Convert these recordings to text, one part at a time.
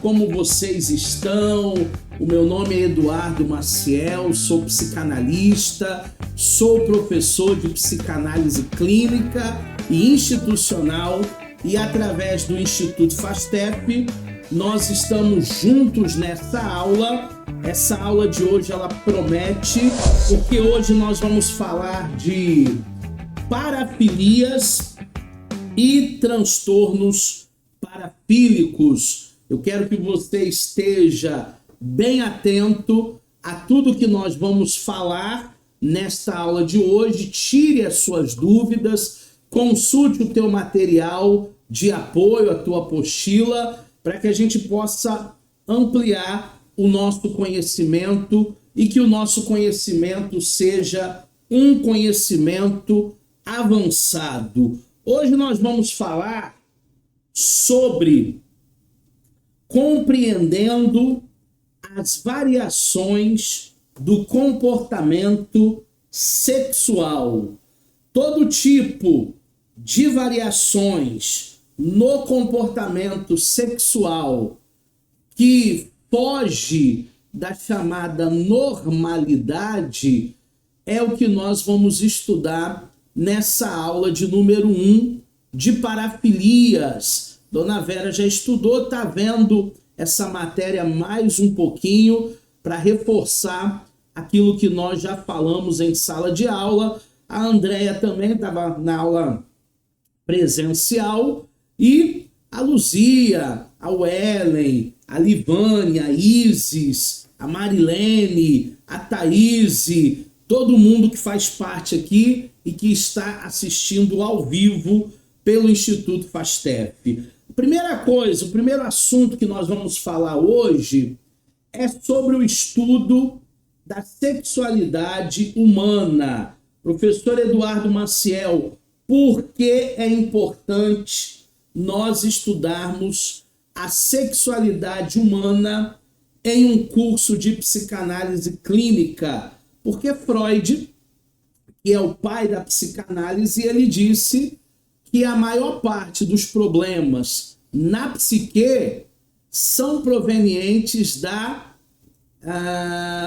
como vocês estão? O meu nome é Eduardo Maciel, sou psicanalista, sou professor de psicanálise clínica e institucional e através do Instituto FASTEP nós estamos juntos nessa aula. Essa aula de hoje ela promete, porque hoje nós vamos falar de parafilias e transtornos parafílicos. Eu quero que você esteja bem atento a tudo que nós vamos falar nesta aula de hoje. Tire as suas dúvidas, consulte o teu material de apoio, a tua apostila, para que a gente possa ampliar o nosso conhecimento e que o nosso conhecimento seja um conhecimento avançado. Hoje nós vamos falar sobre compreendendo as variações do comportamento sexual. Todo tipo de variações no comportamento sexual que foge da chamada normalidade é o que nós vamos estudar nessa aula de número 1 de parafilias. Dona Vera já estudou, tá vendo essa matéria mais um pouquinho para reforçar aquilo que nós já falamos em sala de aula. A Andréia também estava na aula presencial e a Luzia, a Wellen, a Livânia, a Isis, a Marilene, a Thaíse, todo mundo que faz parte aqui e que está assistindo ao vivo pelo Instituto FASTEP. Primeira coisa, o primeiro assunto que nós vamos falar hoje é sobre o estudo da sexualidade humana. Professor Eduardo Maciel, por que é importante nós estudarmos a sexualidade humana em um curso de psicanálise clínica? Porque Freud, que é o pai da psicanálise, ele disse que a maior parte dos problemas na psique são provenientes da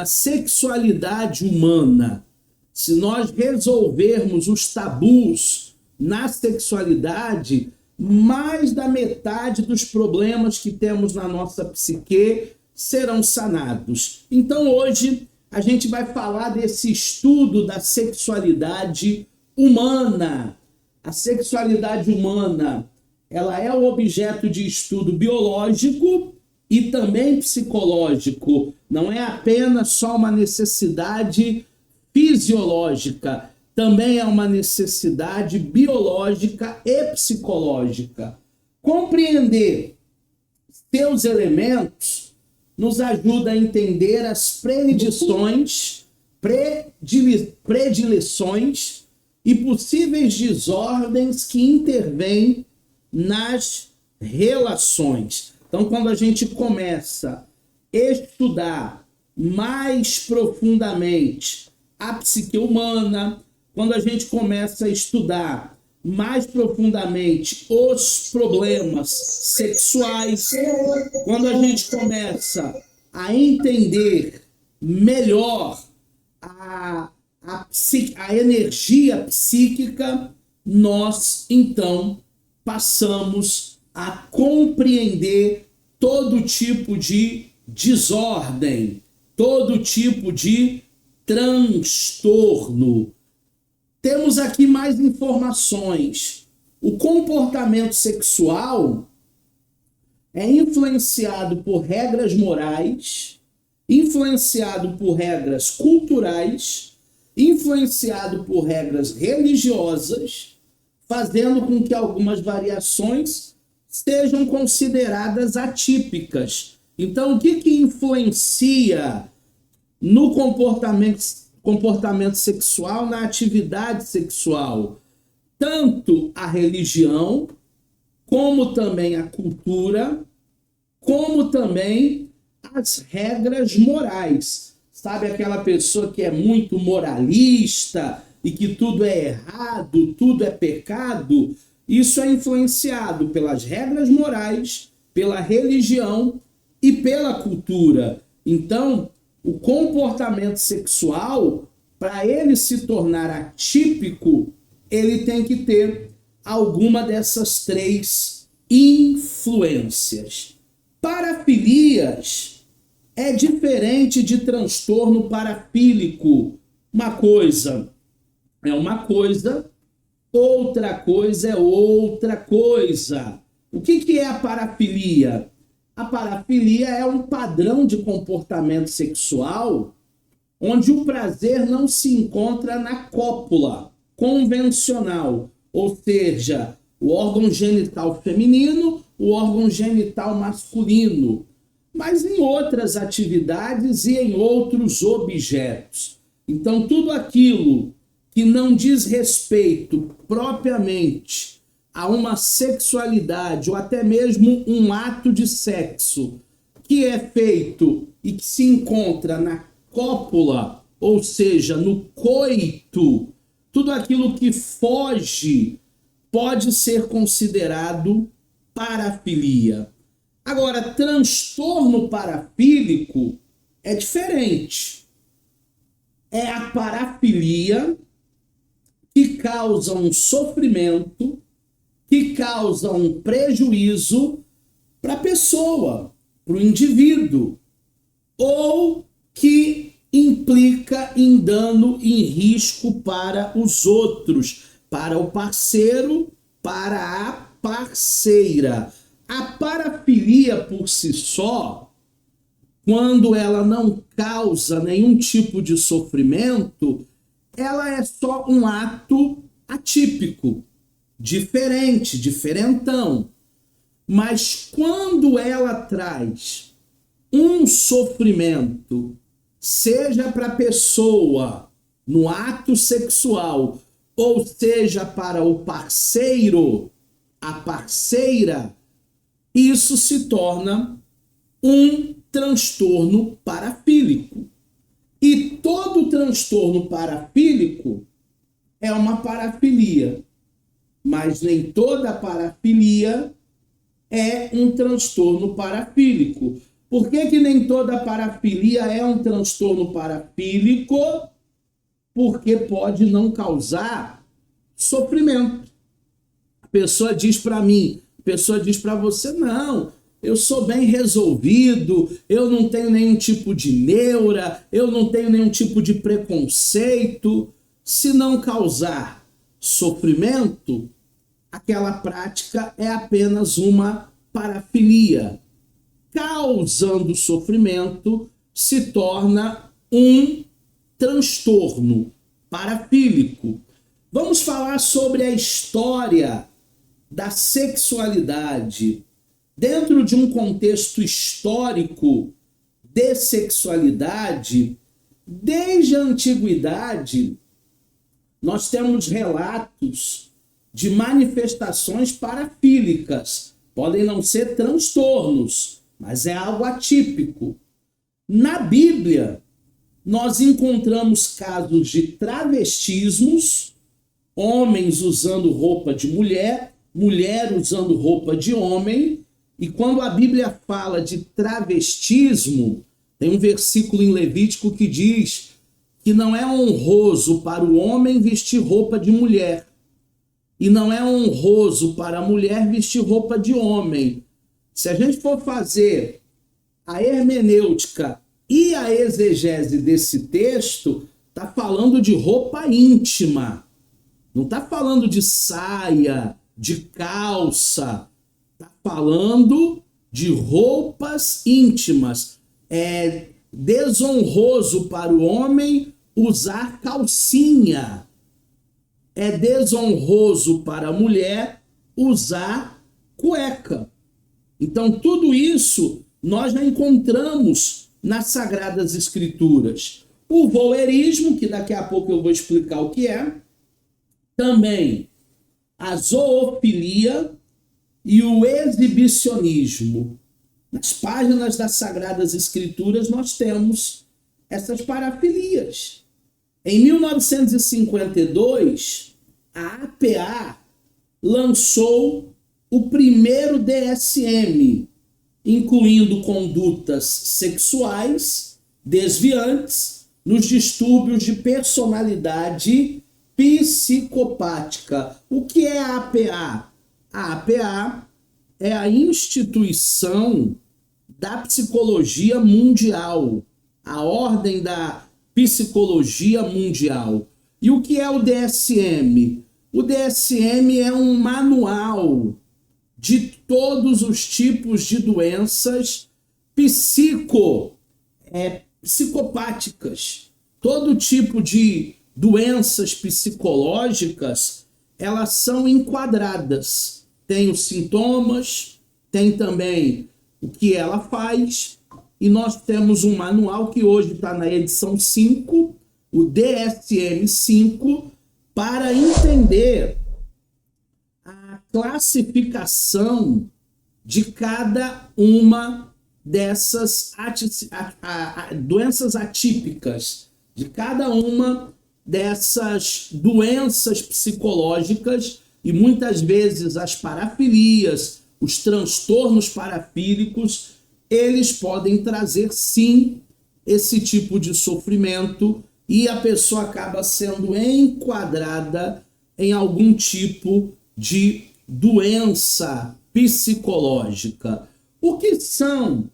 sexualidade humana. Se nós resolvermos os tabus na sexualidade, mais da metade dos problemas que temos na nossa psique serão sanados. Então hoje a gente vai falar desse estudo da sexualidade humana. A sexualidade humana, ela é um objeto de estudo biológico e também psicológico. Não é apenas só uma necessidade fisiológica, também é uma necessidade biológica e psicológica. Compreender seus elementos nos ajuda a entender as predileções e possíveis desordens que intervêm nas relações. Então, quando a gente começa a estudar mais profundamente a psique humana, quando a gente começa a estudar mais profundamente os problemas sexuais, quando a gente começa a entender melhor a energia psíquica, nós então passamos a compreender todo tipo de desordem, todo tipo de transtorno. Temos aqui mais informações. O comportamento sexual é influenciado por regras morais, influenciado por regras culturais, influenciado por regras religiosas, fazendo com que algumas variações sejam consideradas atípicas. Então, o que influencia no comportamento sexual, na atividade sexual? Tanto a religião, como também a cultura, como também as regras morais. Sabe aquela pessoa que é muito moralista e que tudo é errado, tudo é pecado? Isso é influenciado pelas regras morais, pela religião e pela cultura. Então, o comportamento sexual, para ele se tornar atípico, ele tem que ter alguma dessas três influências. Parafilias é diferente de transtorno parafílico. Uma coisa é uma coisa, outra coisa é outra coisa. O que é a parafilia? A parafilia é um padrão de comportamento sexual onde o prazer não se encontra na cópula convencional, ou seja, o órgão genital feminino, o órgão genital masculino, mas em outras atividades e em outros objetos. Então, tudo aquilo que não diz respeito propriamente a uma sexualidade ou até mesmo um ato de sexo que é feito e que se encontra na cópula, ou seja, no coito, tudo aquilo que foge pode ser considerado parafilia. Agora, transtorno parafílico é diferente. É a parafilia que causa um sofrimento, que causa um prejuízo para a pessoa, para o indivíduo, ou que implica em dano, em risco para os outros, para o parceiro, para a parceira. A parafilia por si só, quando ela não causa nenhum tipo de sofrimento, ela é só um ato atípico, diferente, diferentão. Mas quando ela traz um sofrimento, seja para a pessoa no ato sexual, ou seja para o parceiro, a parceira, isso se torna um transtorno parafílico. E todo transtorno parafílico é uma parafilia, mas nem toda parafilia é um transtorno parafílico. Por que nem toda parafilia é um transtorno parafílico? Porque pode não causar sofrimento. A pessoa diz para mim, a pessoa diz para você, não, eu sou bem resolvido, eu não tenho nenhum tipo de neura, eu não tenho nenhum tipo de preconceito. Se não causar sofrimento, aquela prática é apenas uma parafilia. Causando sofrimento, se torna um transtorno parafílico. Vamos falar sobre a história da sexualidade. Dentro de um contexto histórico de sexualidade, desde a antiguidade, nós temos relatos de manifestações parafílicas. Podem não ser transtornos, mas é algo atípico. Na Bíblia, nós encontramos casos de travestismos, homens usando roupa de mulher, mulher usando roupa de homem. E quando a Bíblia fala de travestismo, tem um versículo em Levítico que diz que não é honroso para o homem vestir roupa de mulher. E não é honroso para a mulher vestir roupa de homem. Se a gente for fazer a hermenêutica e a exegese desse texto, está falando de roupa íntima. Não está falando de saia, de calça. Está falando de roupas íntimas. É desonroso para o homem usar calcinha. É desonroso para a mulher usar cueca. Então, tudo isso nós já encontramos nas Sagradas Escrituras. O voyeurismo, que daqui a pouco eu vou explicar o que é. Também a zoofilia e o exibicionismo. Nas páginas das Sagradas Escrituras nós temos essas parafilias. Em 1952, a APA lançou o primeiro DSM, incluindo condutas sexuais desviantes nos distúrbios de personalidade psicopática. O que é a APA? A APA é a instituição da psicologia mundial, a ordem da psicologia mundial. E o que é o DSM? O DSM é um manual de todos os tipos de doenças psicopáticas. Todo tipo de doenças psicológicas, elas são enquadradas. Tem os sintomas, tem também o que ela faz, e nós temos um manual que hoje está na edição 5, o DSM-5, para entender a classificação de cada uma dessas doenças atípicas, de cada uma dessas doenças psicológicas, e muitas vezes as parafilias, os transtornos parafílicos, eles podem trazer sim esse tipo de sofrimento, e a pessoa acaba sendo enquadrada em algum tipo de doença psicológica. O que são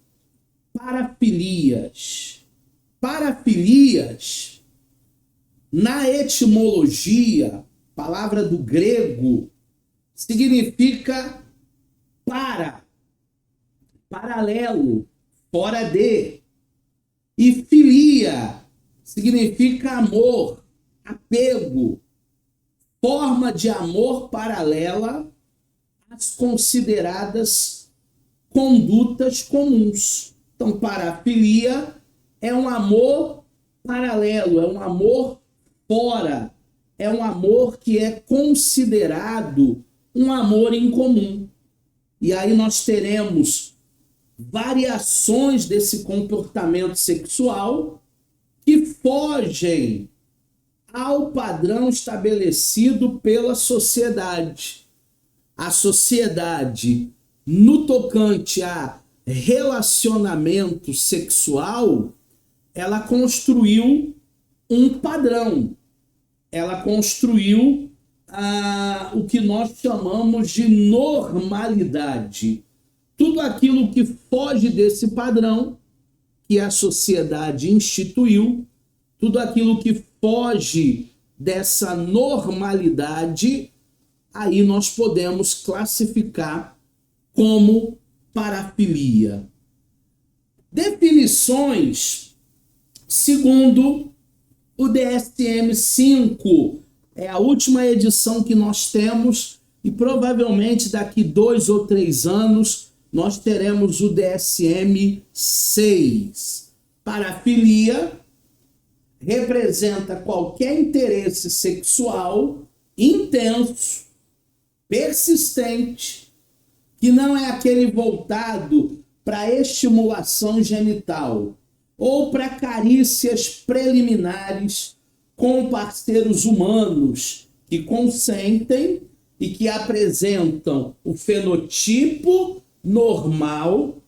parafilias? Parafilias, na etimologia, palavra do grego, significa paralelo, fora de. E filia significa amor, apego, forma de amor paralela às consideradas condutas comuns. Então, parafilia é um amor paralelo, é um amor fora, é um amor que é considerado um amor em comum. E aí nós teremos variações desse comportamento sexual que fogem ao padrão estabelecido pela sociedade. A sociedade, no tocante a relacionamento sexual, ela construiu um padrão. Ela construiu o que nós chamamos de normalidade. Tudo aquilo que foge desse padrão que a sociedade instituiu, tudo aquilo que foge dessa normalidade, aí nós podemos classificar como parafilia. Definições, segundo o DSM-5, é a última edição que nós temos, e provavelmente daqui 2 ou 3 anos nós teremos o DSM-6. Parafilia representa qualquer interesse sexual intenso, persistente, que não é aquele voltado para estimulação genital ou para carícias preliminares com parceiros humanos que consentem e que apresentam o fenotipo normal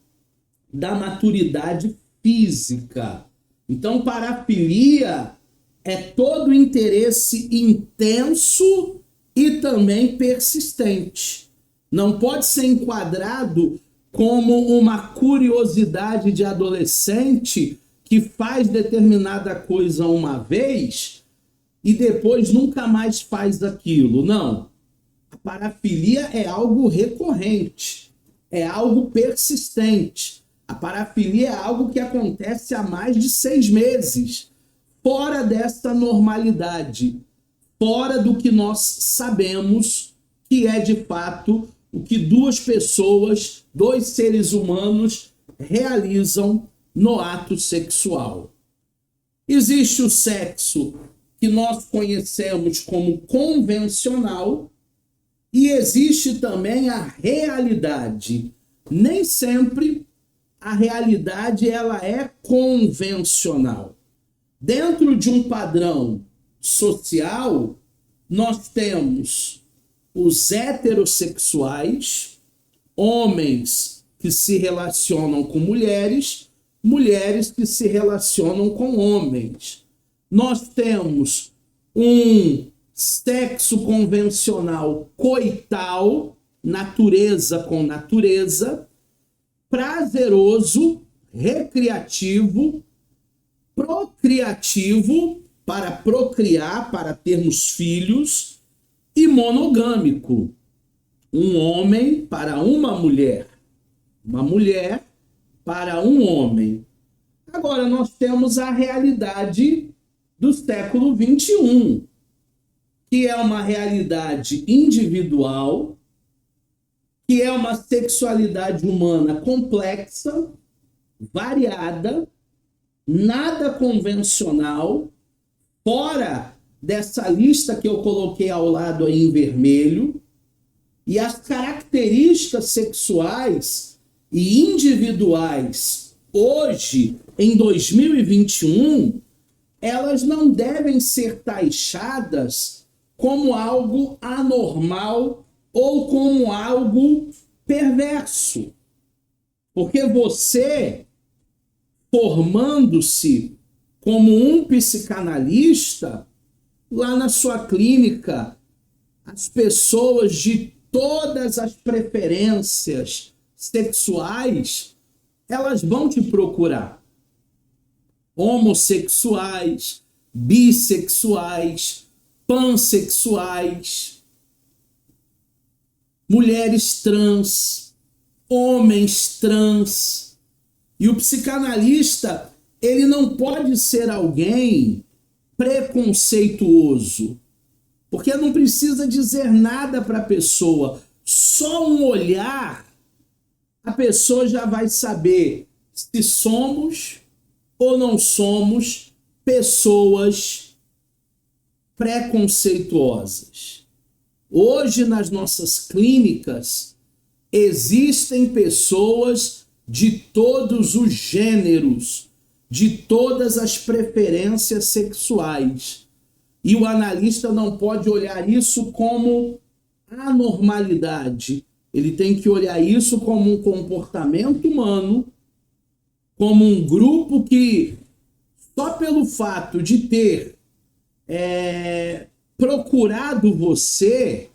da maturidade física. Então, parafilia é todo interesse intenso e também persistente. Não pode ser enquadrado como uma curiosidade de adolescente que faz determinada coisa uma vez e depois nunca mais faz aquilo. Não. A parafilia é algo recorrente, é algo persistente. A parafilia é algo que acontece há mais de 6 meses, fora dessa normalidade, fora do que nós sabemos que é de fato o que 2 pessoas, 2 seres humanos realizam no ato sexual. Existe o sexo que nós conhecemos como convencional e existe também a realidade. Nem sempre a realidade ela é convencional. Dentro de um padrão social, nós temos os heterossexuais, homens que se relacionam com mulheres, mulheres que se relacionam com homens. Nós temos um sexo convencional coital, natureza com natureza, prazeroso, recreativo, procriativo, para procriar, para termos filhos, e monogâmico. Um homem para uma mulher para um homem. Agora nós temos a realidade do século XXI, que é uma realidade individual, que é uma sexualidade humana complexa, variada, nada convencional, fora dessa lista que eu coloquei ao lado aí em vermelho, e as características sexuais e individuais hoje, em 2021, elas não devem ser taxadas como algo anormal ou como algo perverso. Porque você, formando-se como um psicanalista, lá na sua clínica, as pessoas de todas as preferências sexuais, elas vão te procurar. Homossexuais, bissexuais, pansexuais, mulheres trans, homens trans. E o psicanalista, ele não pode ser alguém preconceituoso, porque não precisa dizer nada para a pessoa. Só um olhar, a pessoa já vai saber se somos ou não somos pessoas preconceituosas. Hoje, nas nossas clínicas, existem pessoas de todos os gêneros, de todas as preferências sexuais. E o analista não pode olhar isso como anormalidade. Ele tem que olhar isso como um comportamento humano, como um grupo que, só pelo fato de ter procurado você,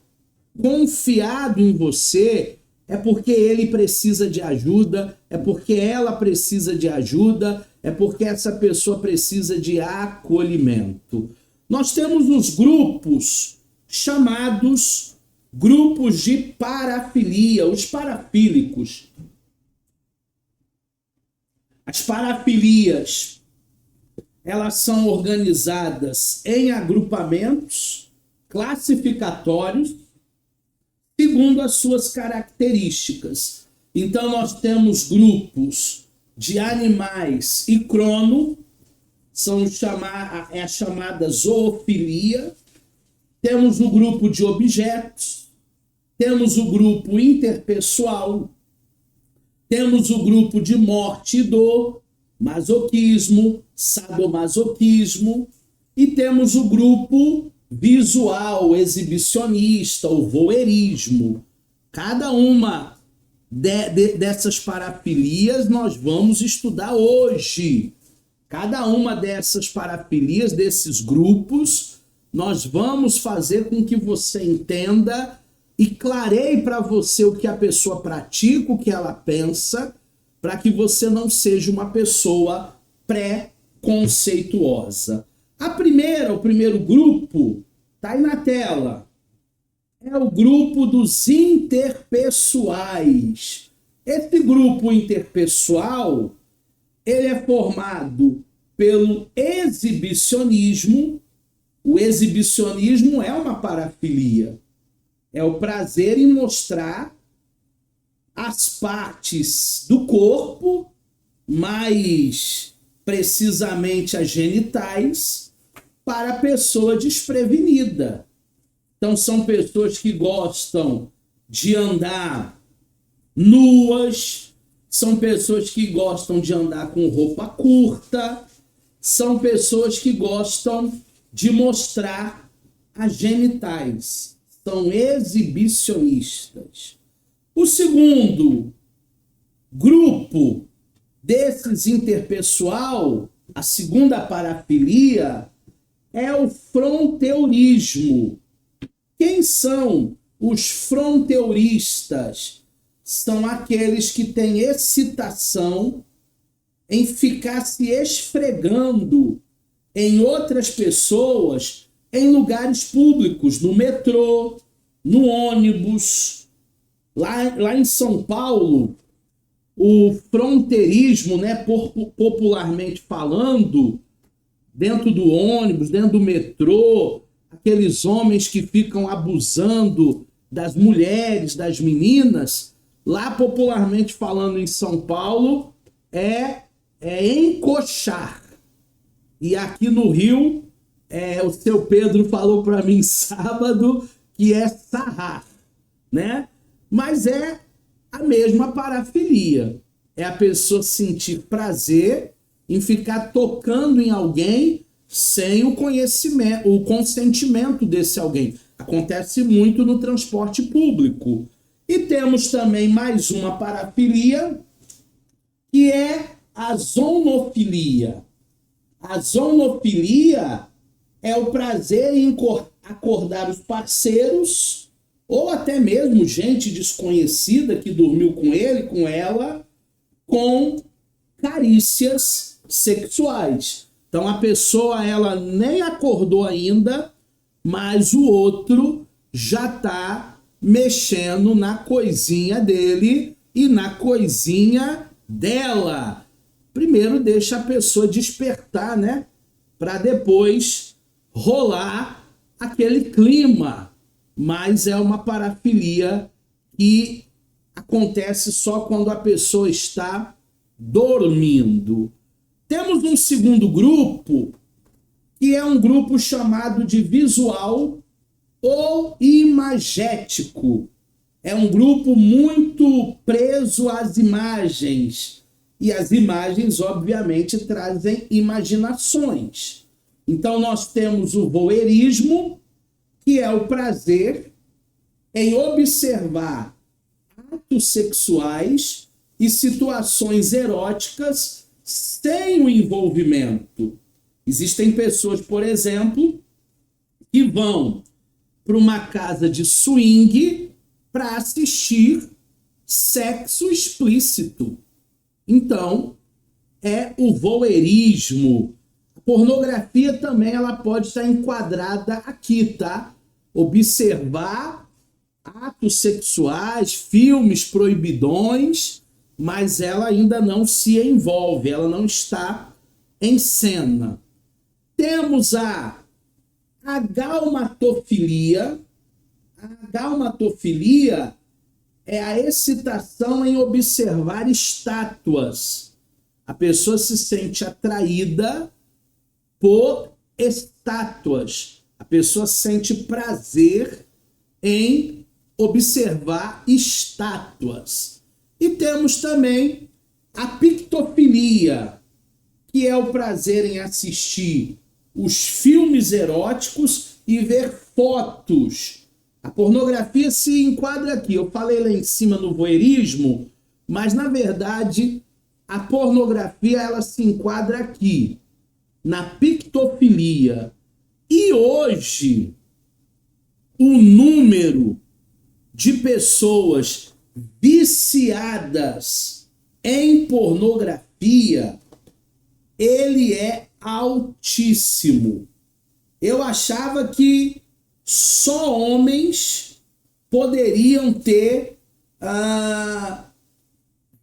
confiado em você, é porque ele precisa de ajuda, é porque ela precisa de ajuda, é porque essa pessoa precisa de acolhimento. Nós temos os grupos chamados grupos de parafilia, os parafílicos. As parafilias, elas são organizadas em agrupamentos classificatórios segundo as suas características. Então nós temos grupos de animais e crono, é a chamada zoofilia. Temos o grupo de objetos, temos o grupo interpessoal, temos o grupo de morte e dor, masoquismo, sadomasoquismo, e temos o grupo visual, exibicionista, o voyeurismo. Cada uma dessas parafilias nós vamos estudar hoje. Cada uma dessas parafilias, desses grupos, nós vamos fazer com que você entenda e clareie para você o que a pessoa pratica, o que ela pensa, para que você não seja uma pessoa pré-conceituosa. O primeiro grupo, está aí na tela, é o grupo dos interpessoais. Esse grupo interpessoal, ele é formado pelo exibicionismo. O exibicionismo é uma parafilia. É o prazer em mostrar as partes do corpo, mais precisamente as genitais, para a pessoa desprevenida. Então são pessoas que gostam de andar nuas, são pessoas que gostam de andar com roupa curta, são pessoas que gostam de mostrar as genitais, são exibicionistas. O segundo grupo desses interpessoal, a segunda parafilia, é o fronteurismo. Quem são os fronteuristas? São aqueles que têm excitação em ficar se esfregando em outras pessoas em lugares públicos, no metrô, no ônibus. Lá em São Paulo, o fronteirismo, né, popularmente falando, dentro do ônibus, dentro do metrô, aqueles homens que ficam abusando das mulheres, das meninas, lá popularmente falando em São Paulo, é encoxar. E aqui no Rio, o seu Pedro falou para mim sábado que é sarrar, né? Mas é a mesma parafilia. É a pessoa sentir prazer em ficar tocando em alguém sem o conhecimento, o consentimento desse alguém. Acontece muito no transporte público. E temos também mais uma parafilia, que é a zoonofilia. A zoonofilia é o prazer em acordar os parceiros, ou até mesmo gente desconhecida que dormiu com ele, com ela, com carícias sexuais. Então a pessoa, ela nem acordou ainda, mas o outro já está mexendo na coisinha dele e na coisinha dela. Primeiro deixa a pessoa despertar, né? Para depois rolar aquele clima. Mas é uma parafilia que acontece só quando a pessoa está dormindo. Temos um segundo grupo, que é um grupo chamado de visual ou imagético. É um grupo muito preso às imagens. E as imagens, obviamente, trazem imaginações. Então, nós temos o voyeurismo, que é o prazer em observar atos sexuais e situações eróticas sem o envolvimento. Existem pessoas, por exemplo, que vão para uma casa de swing para assistir sexo explícito. Então, é o voyeurismo. A pornografia também ela pode estar enquadrada aqui, tá? Observar atos sexuais, filmes proibidões, mas ela ainda não se envolve, ela não está em cena. Temos a galmatofilia. A galmatofilia é a excitação em observar estátuas. A pessoa se sente atraída por estátuas. A pessoa sente prazer em observar estátuas. E temos também a pictofilia, que é o prazer em assistir os filmes eróticos e ver fotos. A pornografia se enquadra aqui. Eu falei lá em cima no voyeurismo, mas na verdade a pornografia ela se enquadra aqui, na pictofilia. E hoje o número de pessoas viciadas em pornografia, ele é altíssimo. Eu achava que só homens poderiam ter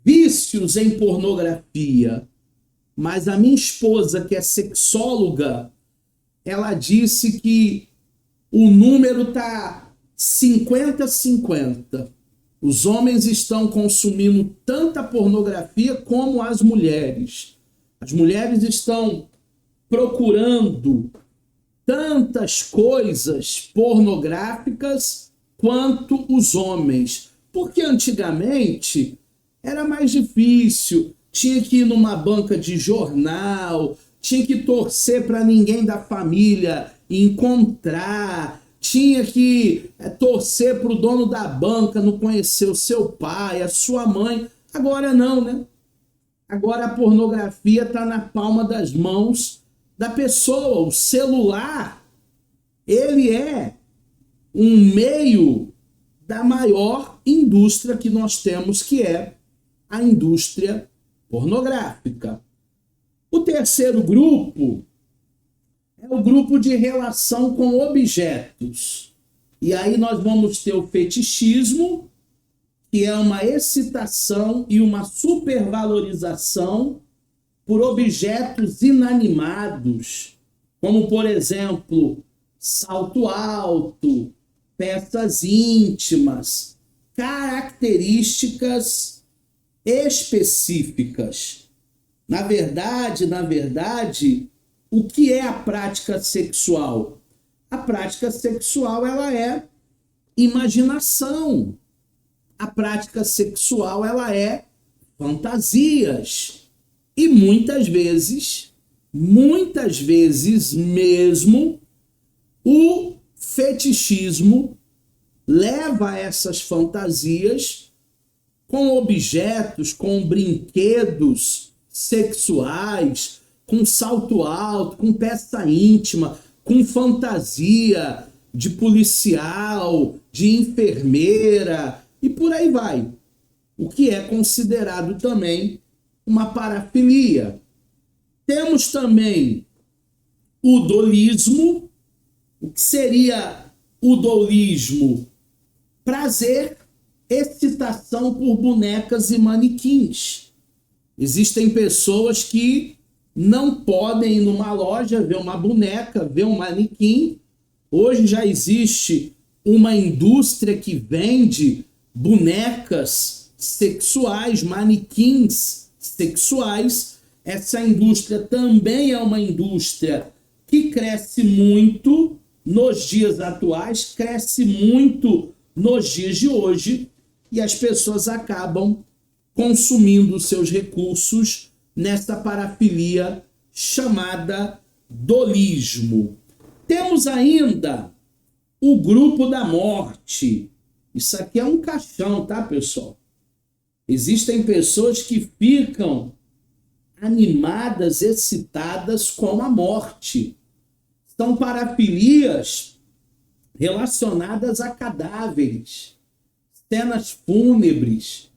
vícios em pornografia. Mas a minha esposa, que é sexóloga, ela disse que o número está 50-50. Os homens estão consumindo tanta pornografia como as mulheres. As mulheres estão procurando tantas coisas pornográficas quanto os homens. Porque antigamente era mais difícil, tinha que ir numa banca de jornal, tinha que torcer para ninguém da família encontrar, tinha que torcer para o dono da banca não conhecer o seu pai, a sua mãe. Agora não, né? Agora a pornografia está na palma das mãos da pessoa. O celular, ele é um meio da maior indústria que nós temos, que é a indústria pornográfica. O terceiro grupo é o grupo de relação com objetos. E aí nós vamos ter o fetichismo, que é uma excitação e uma supervalorização por objetos inanimados, como, por exemplo, salto alto, peças íntimas, características específicas. Na verdade, o que é a prática sexual? A prática sexual, ela é imaginação. A prática sexual, ela é fantasias. E muitas vezes mesmo, o fetichismo leva a essas fantasias com objetos, com brinquedos sexuais, com salto alto, com peça íntima, com fantasia de policial, de enfermeira e por aí vai. O que é considerado também uma parafilia. Temos também o dolismo. O que seria o dolismo? Prazer, excitação por bonecas e manequins. Existem pessoas que não podem ir numa loja ver uma boneca, ver um manequim. Hoje já existe uma indústria que vende bonecas sexuais, manequins sexuais. Essa indústria também é uma indústria que cresce muito nos dias atuais, cresce muito nos dias de hoje, e as pessoas acabam consumindo seus recursos nesta parafilia chamada dolismo. Temos ainda o grupo da morte. Isso aqui é um caixão, tá, pessoal? Existem pessoas que ficam animadas, excitadas com a morte. São parafilias relacionadas a cadáveres, cenas fúnebres,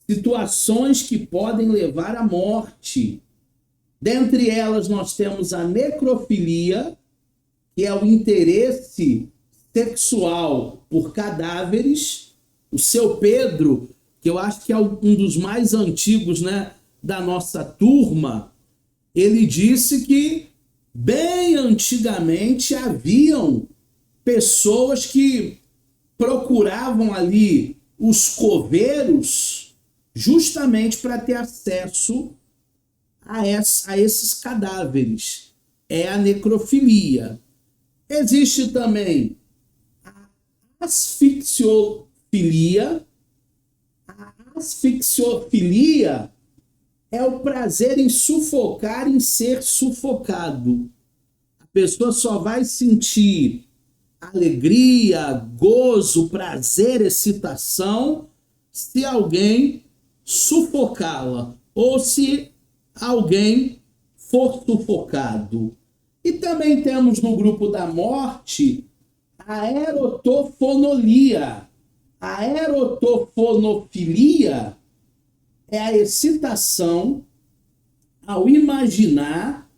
situações que podem levar à morte. Dentre elas nós temos a necrofilia, que é o interesse sexual por cadáveres. O seu Pedro, que eu acho que é um dos mais antigos, né, da nossa turma, ele disse que bem antigamente haviam pessoas que procuravam ali os coveiros justamente para ter acesso a esses cadáveres. É a necrofilia. Existe também a asfixiofilia. A asfixiofilia é o prazer em sufocar, em ser sufocado. A pessoa só vai sentir alegria, gozo, prazer, excitação se alguém sufocá-la ou se alguém for sufocado. E também temos no grupo da morte a erotofonolia. A erotofonofilia é a excitação ao imaginar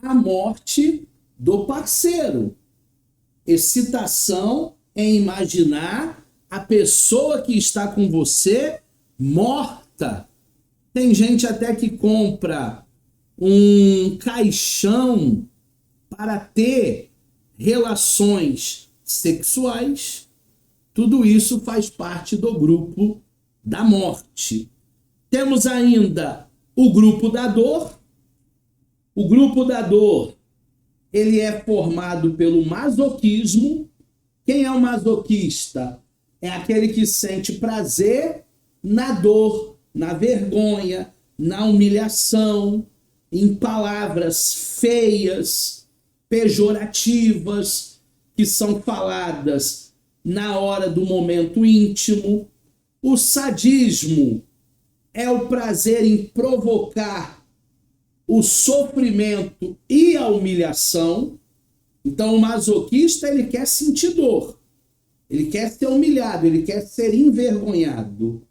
a morte do parceiro. Excitação em imaginar a pessoa que está com você morta. Tem gente até que compra um caixão para ter relações sexuais. Tudo isso faz parte do grupo da morte. Temos ainda o grupo da dor. O grupo da dor, ele é formado pelo masoquismo. Quem é o masoquista? É aquele que sente prazer na dor, na vergonha, na humilhação, em palavras feias, pejorativas, que são faladas na hora do momento íntimo. O sadismo é o prazer em provocar o sofrimento e a humilhação. Então o masoquista, ele quer sentir dor, ele quer ser humilhado, ele quer ser envergonhado.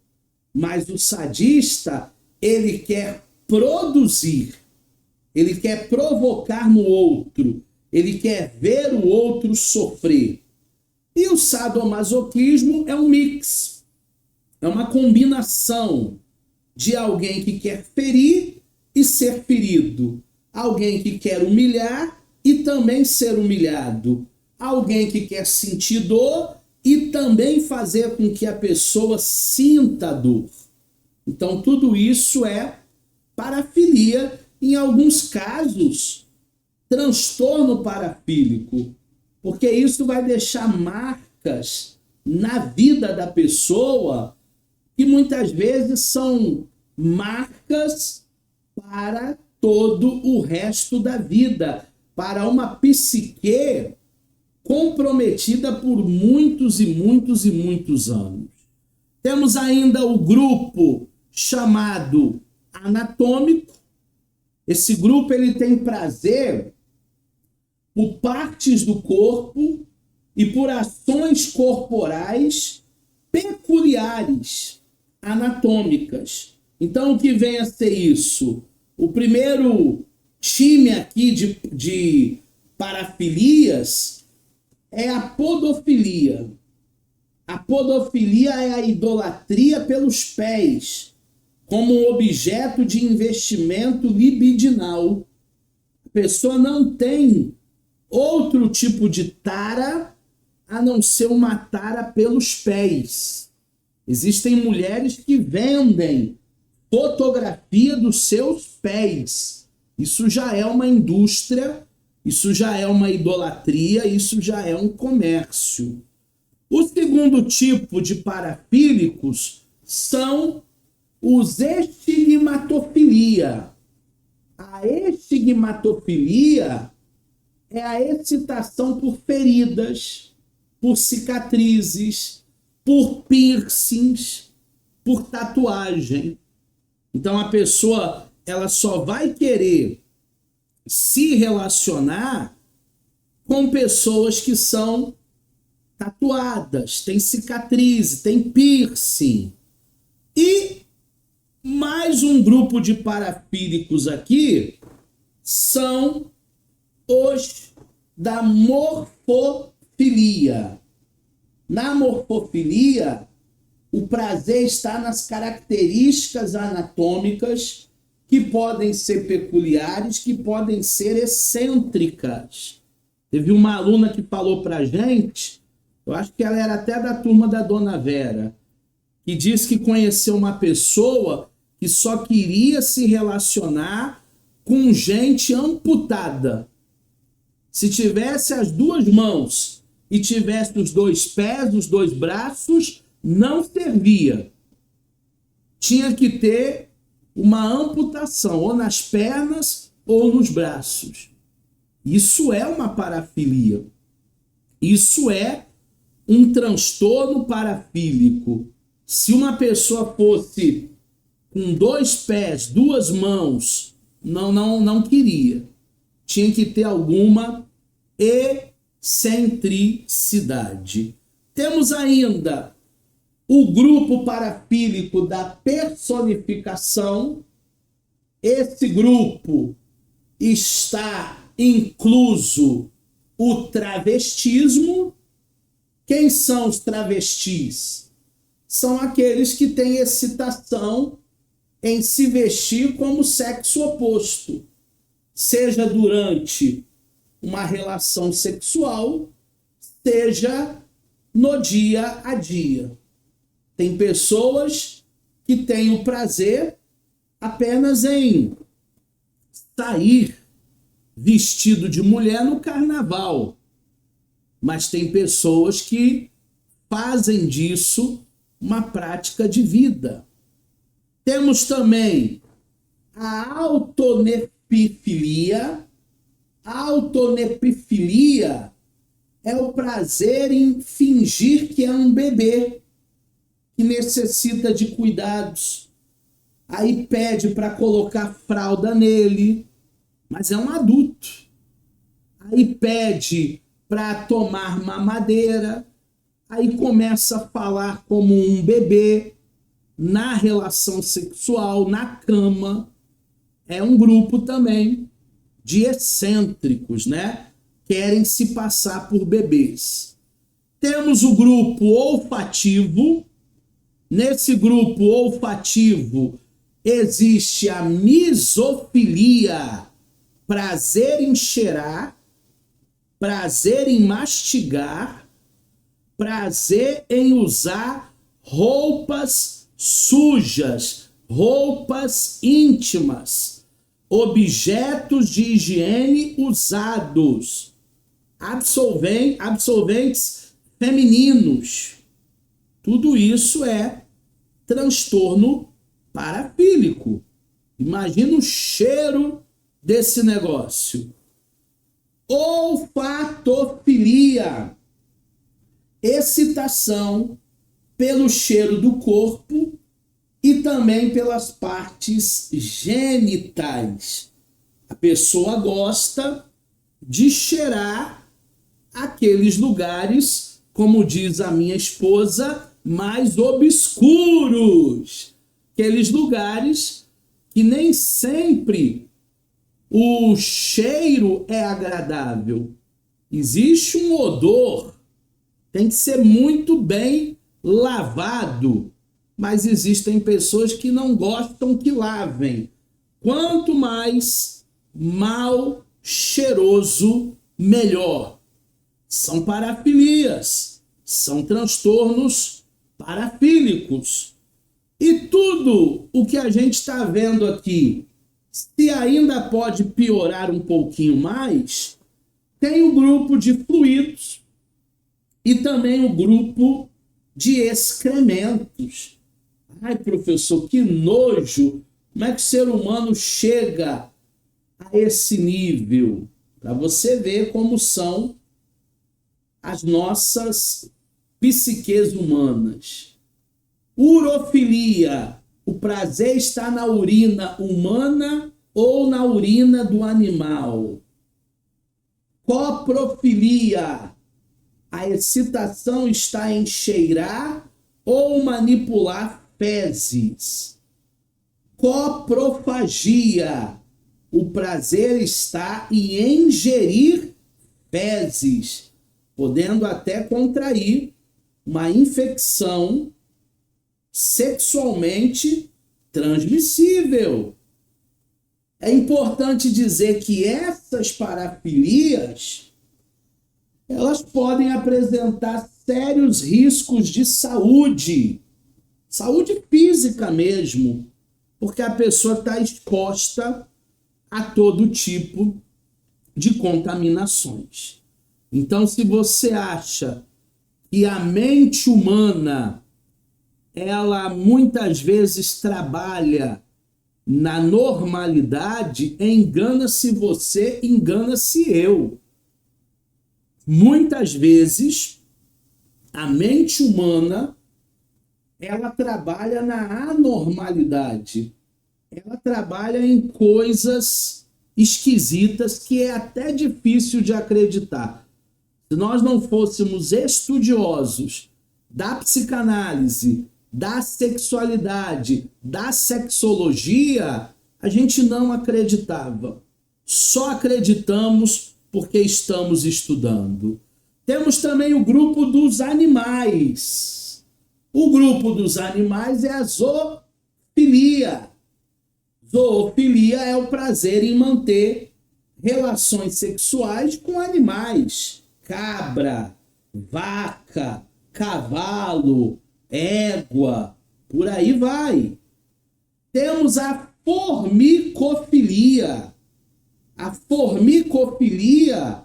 Mas o sadista, ele quer produzir, ele quer provocar no outro, ele quer ver o outro sofrer. E o sadomasoquismo é um mix, é uma combinação de alguém que quer ferir e ser ferido, alguém que quer humilhar e também ser humilhado, alguém que quer sentir dor e também fazer com que a pessoa sinta dor. Então tudo isso é parafilia, em alguns casos, transtorno parafílico, porque isso vai deixar marcas na vida da pessoa que muitas vezes são marcas para todo o resto da vida, para uma psique comprometida por muitos e muitos e muitos anos. Temos ainda o grupo chamado anatômico. Esse grupo ele tem prazer por partes do corpo e por ações corporais peculiares, anatômicas. Então, o que vem a ser isso? O primeiro time aqui de parafilias é a podofilia. A podofilia é a idolatria pelos pés, como um objeto de investimento libidinal. A pessoa não tem outro tipo de tara a não ser uma tara pelos pés. Existem mulheres que vendem fotografia dos seus pés. Isso já é uma indústria, isso já é uma idolatria, isso já é um comércio. O segundo tipo de parafílicos são os estigmatofilia. A estigmatofilia é a excitação por feridas, por cicatrizes, por piercings, por tatuagem. Então a pessoa ela só vai querer se relacionar com pessoas que são tatuadas, tem cicatriz, tem piercing. E mais um grupo de parafílicos aqui são os da morfofilia. Na morfofilia, o prazer está nas características anatômicas que podem ser peculiares, que podem ser excêntricas. Teve uma aluna que falou pra gente, eu acho que ela era até da turma da Dona Vera, que disse que conheceu uma pessoa que só queria se relacionar com gente amputada. Se tivesse as duas mãos e tivesse os dois pés, os dois braços, não servia. Tinha que ter uma amputação, ou nas pernas ou nos braços. Isso é uma parafilia. Isso é um transtorno parafílico. Se uma pessoa fosse com dois pés, duas mãos, não queria. Tinha que ter alguma excentricidade. Temos ainda o grupo parafílico da personificação. Esse grupo está incluso o travestismo. Quem são os travestis? São aqueles que têm excitação em se vestir como sexo oposto, seja durante uma relação sexual, seja no dia a dia. Tem pessoas que têm o prazer apenas em sair vestido de mulher no carnaval, mas tem pessoas que fazem disso uma prática de vida. Temos também a autonepifilia. A autonepifilia é o prazer em fingir que é um bebê, que necessita de cuidados, aí pede para colocar fralda nele, mas é um adulto. Aí pede para tomar mamadeira, aí começa a falar como um bebê na relação sexual, na cama. É um grupo também de excêntricos, né? Querem se passar por bebês. Temos o grupo olfativo. Nesse grupo olfativo existe a misofilia, prazer em cheirar, prazer em mastigar, prazer em usar roupas sujas, roupas íntimas, objetos de higiene usados, absolventes femininos. Tudo isso é transtorno parafílico. Imagina o cheiro desse negócio. Olfatofilia, excitação pelo cheiro do corpo e também pelas partes genitais. A pessoa gosta de cheirar aqueles lugares, como diz a minha esposa, mais obscuros. Aqueles lugares que nem sempre o cheiro é agradável. Existe um odor, tem que ser muito bem lavado, mas existem pessoas que não gostam que lavem. Quanto mais mal cheiroso, melhor. São parafilias, são transtornos parafílicos. E tudo o que a gente está vendo aqui, se ainda pode piorar um pouquinho mais, tem o grupo de fluidos e também o grupo de excrementos. Ai, professor, que nojo! Como é que o ser humano chega a esse nível? Para você ver como são as nossas psiques humanas. Urofilia, o prazer está na urina humana ou na urina do animal. Coprofilia, a excitação está em cheirar ou manipular fezes. Coprofagia, o prazer está em ingerir fezes, podendo até contrair uma infecção sexualmente transmissível. É importante dizer que essas parafilias, elas podem apresentar sérios riscos de saúde física mesmo, porque a pessoa está exposta a todo tipo de contaminações. Então, se você acha que a mente humana, ela muitas vezes trabalha na normalidade, engana-se você, engana-se eu. Muitas vezes, a mente humana, ela trabalha na anormalidade. Ela trabalha em coisas esquisitas que é até difícil de acreditar. Se nós não fôssemos estudiosos da psicanálise, da sexualidade, da sexologia, a gente não acreditava. Só acreditamos porque estamos estudando. Temos também o grupo dos animais. O grupo dos animais é a zoofilia. Zoofilia é o prazer em manter relações sexuais com animais. Cabra, vaca, cavalo, égua, por aí vai. Temos a formicofilia. A formicofilia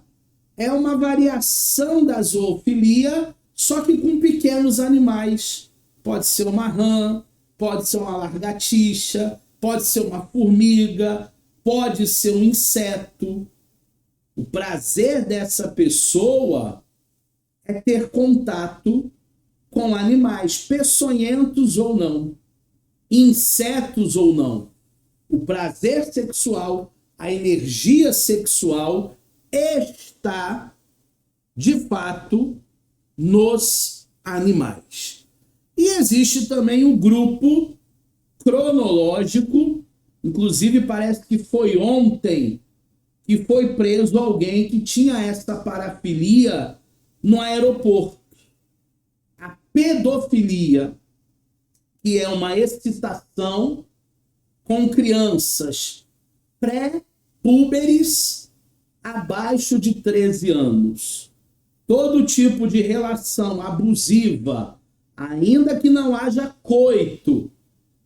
é uma variação da zoofilia, só que com pequenos animais. Pode ser uma rã, pode ser uma lagartixa, pode ser uma formiga, pode ser um inseto. O prazer dessa pessoa é ter contato com animais, peçonhentos ou não. insetos ou não. O prazer sexual, a energia sexual está, de fato, nos animais. E existe também o grupo cronológico, inclusive parece que foi ontem que foi preso alguém que tinha essa parafilia no aeroporto. A pedofilia, que é uma excitação com crianças pré-púberes abaixo de 13 anos. Todo tipo de relação abusiva, ainda que não haja coito,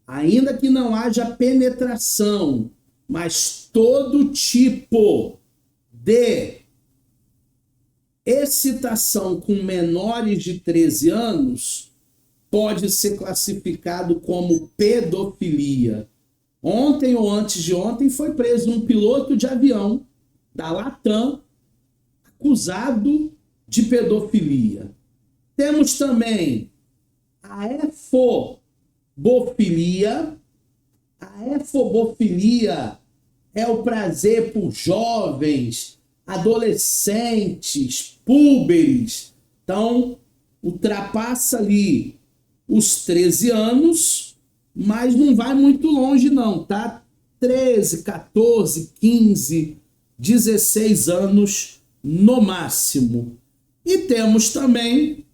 ainda que não haja penetração, mas todo tipo de excitação com menores de 13 anos pode ser classificado como pedofilia. Ontem ou antes de ontem foi preso um piloto de avião da Latam acusado de pedofilia. Temos também a efobofilia. A efobofilia é o prazer por jovens, adolescentes, púberes. Então, ultrapassa ali os 13 anos, mas não vai muito longe não, tá? 13, 14, 15, 16 anos no máximo. E temos também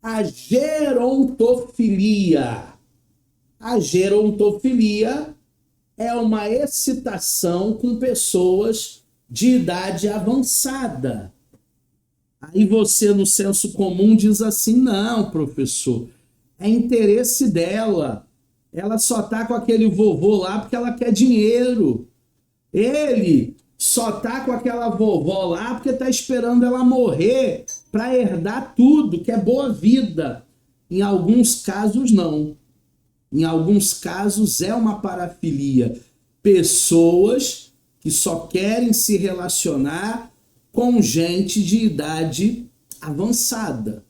a gerontofilia. A gerontofilia é uma excitação com pessoas de idade avançada. Aí você, no senso comum, diz assim, não, professor, é interesse dela. Ela só tá com aquele vovô lá porque ela quer dinheiro. Ele só tá com aquela vovó lá porque tá esperando ela morrer para herdar tudo, que é boa vida. Em alguns casos, não. Em alguns casos, é uma parafilia. Pessoas que só querem se relacionar com gente de idade avançada.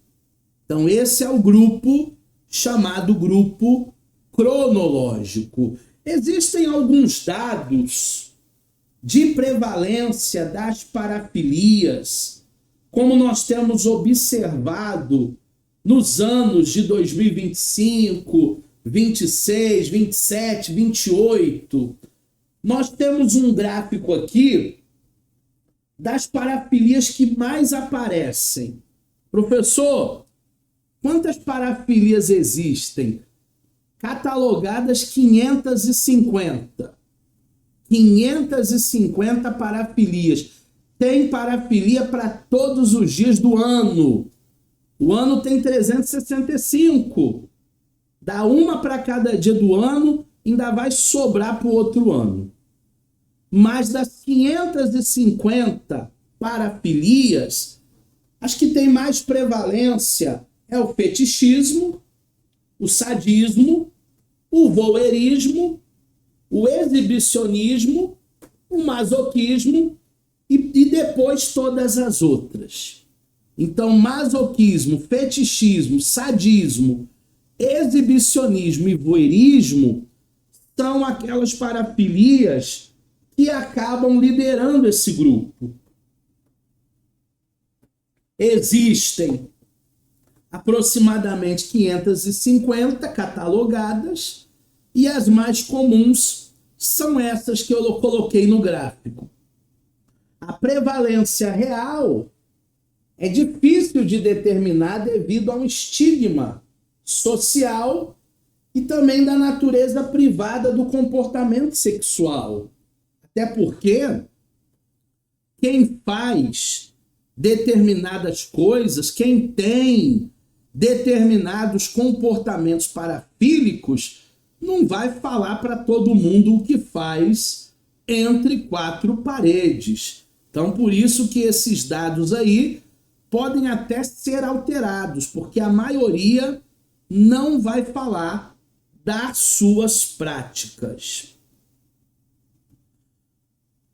Então, esse é o grupo chamado grupo cronológico. Existem alguns dados de prevalência das parafilias, como nós temos observado nos anos de 2025, 26, 27, 28. Nós temos um gráfico aqui das parafilias que mais aparecem. Professor, quantas parafilias existem? Catalogadas 550. 550 parafilias. Tem parafilia para todos os dias do ano. O ano tem 365. Dá uma para cada dia do ano, ainda vai sobrar para o outro ano. Mas das 550 parafilias, as que têm mais prevalência é o fetichismo, o sadismo, o voyeurismo, o exibicionismo, o masoquismo e depois todas as outras. Então, masoquismo, fetichismo, sadismo, exibicionismo e voyeurismo são aquelas parafilias que acabam liderando esse grupo. Existem aproximadamente 550 catalogadas e as mais comuns são essas que eu coloquei no gráfico. A prevalência real é difícil de determinar devido a um estigma social e também da natureza privada do comportamento sexual. Até porque quem faz determinadas coisas, quem tem determinados comportamentos parafílicos, não vai falar para todo mundo o que faz entre quatro paredes. Então, por isso que esses dados aí podem até ser alterados, porque a maioria não vai falar das suas práticas.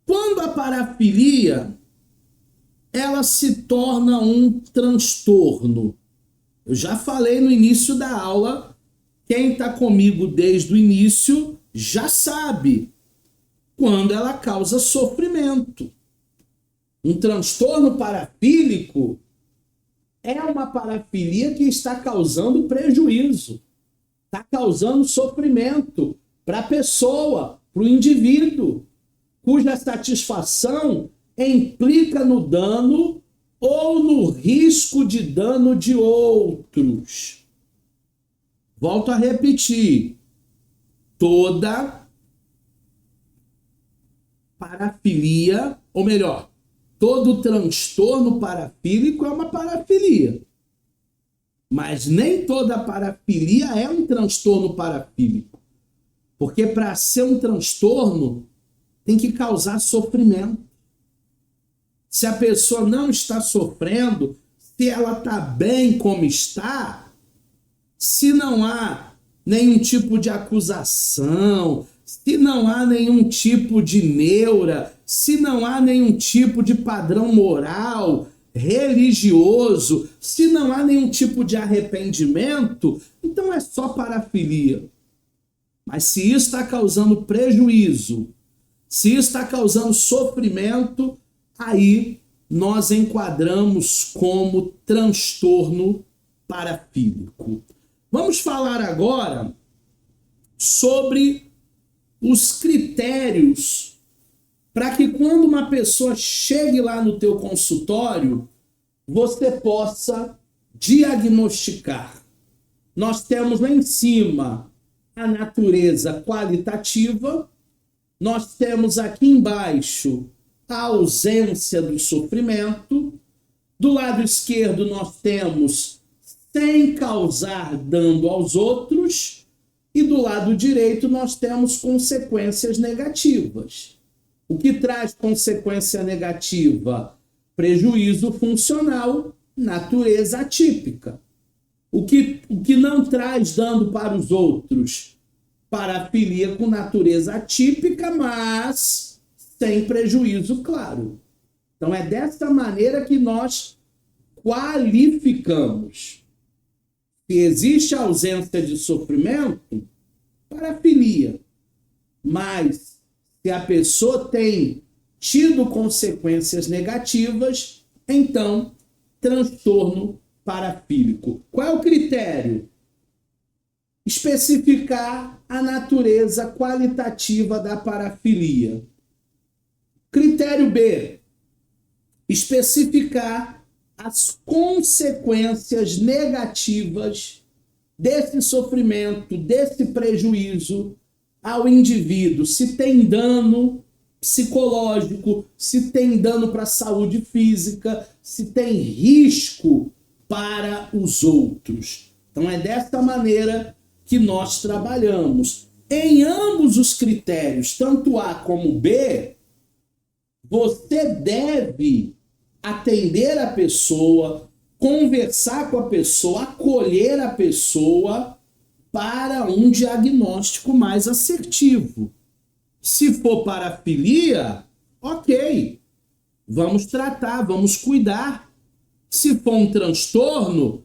Quando a parafilia ela se torna um transtorno, eu já falei no início da aula Quem está comigo desde o início já sabe quando ela causa sofrimento. Um transtorno parafílico é uma parafilia que está causando prejuízo, está causando sofrimento para a pessoa, para o indivíduo, cuja satisfação implica no dano ou no risco de dano de outros. Volto a repetir, toda parafilia, ou melhor, todo transtorno parafílico é uma parafilia. Mas nem toda parafilia é um transtorno parafílico. Porque para ser um transtorno, tem que causar sofrimento. Se a pessoa não está sofrendo, se ela está bem como está, se não há nenhum tipo de acusação, se não há nenhum tipo de neura, se não há nenhum tipo de padrão moral, religioso, se não há nenhum tipo de arrependimento, então é só parafilia. Mas se isso está causando prejuízo, se isso está causando sofrimento, aí nós enquadramos como transtorno parafílico. Vamos falar agora sobre os critérios para que quando uma pessoa chegue lá no teu consultório, você possa diagnosticar. Nós temos lá em cima a natureza qualitativa, nós temos aqui embaixo a ausência do sofrimento, do lado esquerdo nós temos sem causar dano aos outros, e do lado direito nós temos consequências negativas. O que traz consequência negativa? Prejuízo funcional, natureza atípica. O que não traz dano para os outros? Parafilia com natureza atípica, mas sem prejuízo claro. Então é dessa maneira que nós qualificamos. Se existe ausência de sofrimento, parafilia. Mas se a pessoa tem tido consequências negativas, então transtorno parafílico. Qual é o critério? Especificar a natureza qualitativa da parafilia. Critério B. Especificar as consequências negativas desse sofrimento, desse prejuízo ao indivíduo. Se tem dano psicológico, se tem dano para a saúde física, se tem risco para os outros. Então é desta maneira que nós trabalhamos. Em ambos os critérios, tanto A como B, você deve atender a pessoa, conversar com a pessoa, acolher a pessoa para um diagnóstico mais assertivo. Se for parafilia, ok, vamos tratar, vamos cuidar. Se for um transtorno,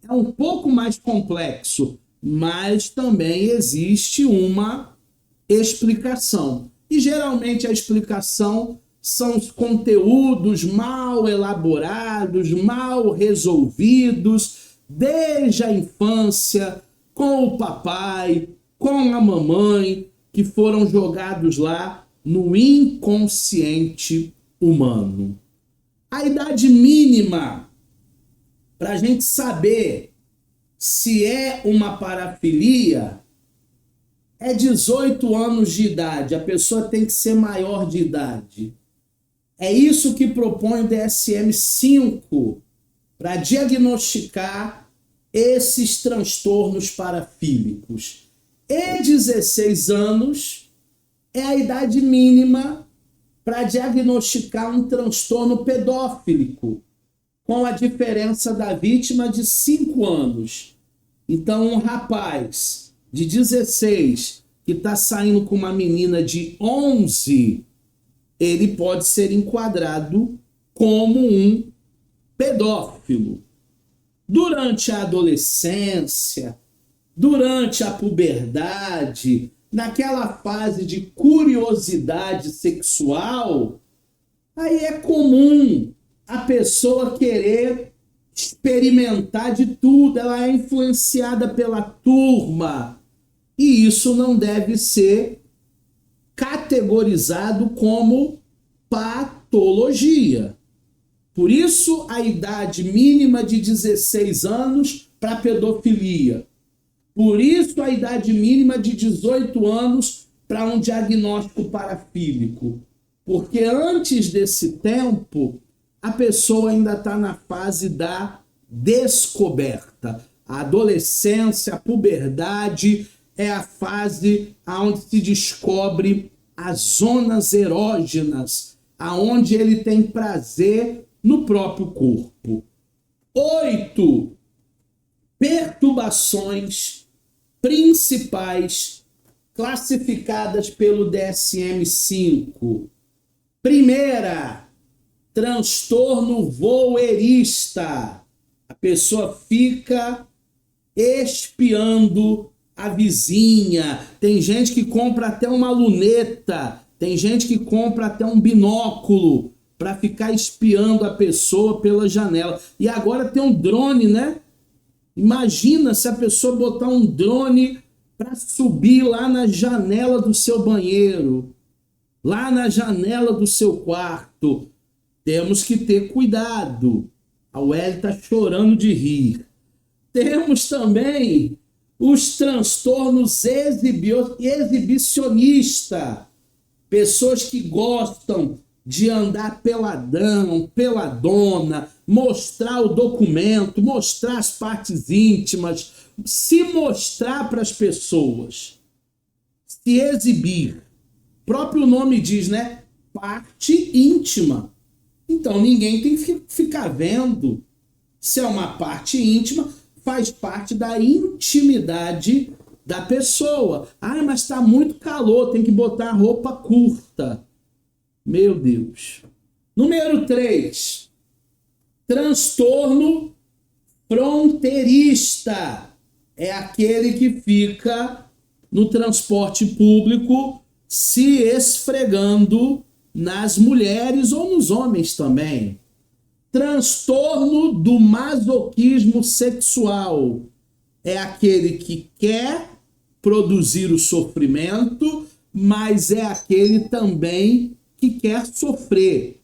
é um pouco mais complexo, mas também existe uma explicação. E geralmente a explicação são os conteúdos mal elaborados, mal resolvidos, desde a infância, com o papai, com a mamãe, que foram jogados lá no inconsciente humano. A idade mínima para a gente saber se é uma parafilia é 18 anos de idade. A pessoa tem que ser maior de idade. É isso que propõe o DSM-5 para diagnosticar esses transtornos parafílicos. E 16 anos é a idade mínima para diagnosticar um transtorno pedófilico, com a diferença da vítima de 5 anos. Então, um rapaz de 16 que está saindo com uma menina de 11, ele pode ser enquadrado como um pedófilo. Durante a adolescência, durante a puberdade, naquela fase de curiosidade sexual, aí é comum a pessoa querer experimentar de tudo, ela é influenciada pela turma, e isso não deve ser categorizado como patologia. Por isso, a idade mínima de 16 anos para pedofilia. Por isso, a idade mínima de 18 anos para um diagnóstico parafílico. Porque antes desse tempo, a pessoa ainda está na fase da descoberta. A adolescência, a puberdade é a fase onde se descobre as zonas erógenas, aonde ele tem prazer no próprio corpo. 8 perturbações principais classificadas pelo DSM-5. Primeira, transtorno voyeurista. A pessoa fica espiando a vizinha. Tem gente que compra até uma luneta, tem gente que compra até um binóculo para ficar espiando a pessoa pela janela. E agora tem um drone, né? Imagina se a pessoa botar um drone para subir lá na janela do seu banheiro, lá na janela do seu quarto. Temos que ter cuidado. A Welly está chorando de rir. Temos também os transtornos exibicionistas. Pessoas que gostam de andar peladão, peladona, mostrar o documento, mostrar as partes íntimas, se mostrar para as pessoas, se exibir. O próprio nome diz, né? Parte íntima. Então ninguém tem que ficar vendo. Se é uma parte íntima, faz parte da intimidade da pessoa. Ah, mas está muito calor, tem que botar roupa curta. Meu Deus. Número 3. Transtorno fronteirista. É aquele que fica no transporte público se esfregando nas mulheres ou nos homens também. Transtorno do masoquismo sexual. É aquele que quer produzir o sofrimento, mas é aquele também que quer sofrer.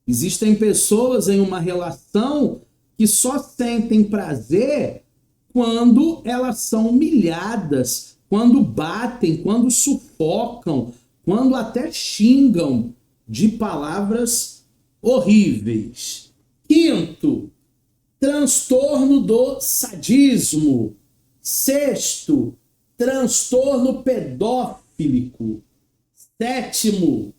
Existem pessoas em uma relação que só sentem prazer quando elas são humilhadas, quando batem, quando sufocam, quando até xingam de palavras horríveis. 5º, transtorno do sadismo. 6º, transtorno pedófilico. 7º,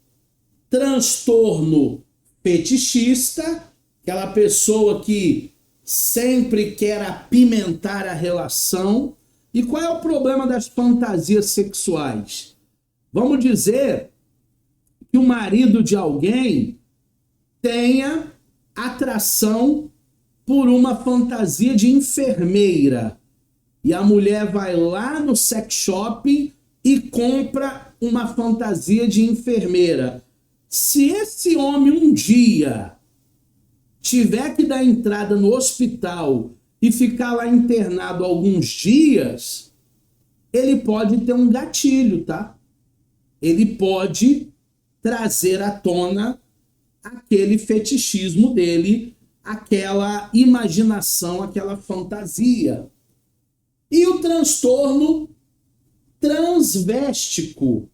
transtorno fetichista, aquela pessoa que sempre quer apimentar a relação. E qual é o problema das fantasias sexuais? Vamos dizer que o marido de alguém tenha atração por uma fantasia de enfermeira. E a mulher vai lá no sex shopping e compra uma fantasia de enfermeira. Se esse homem um dia tiver que dar entrada no hospital e ficar lá internado alguns dias, ele pode ter um gatilho, tá? Ele pode trazer à tona aquele fetichismo dele, aquela imaginação, aquela fantasia. E o transtorno transvéstico,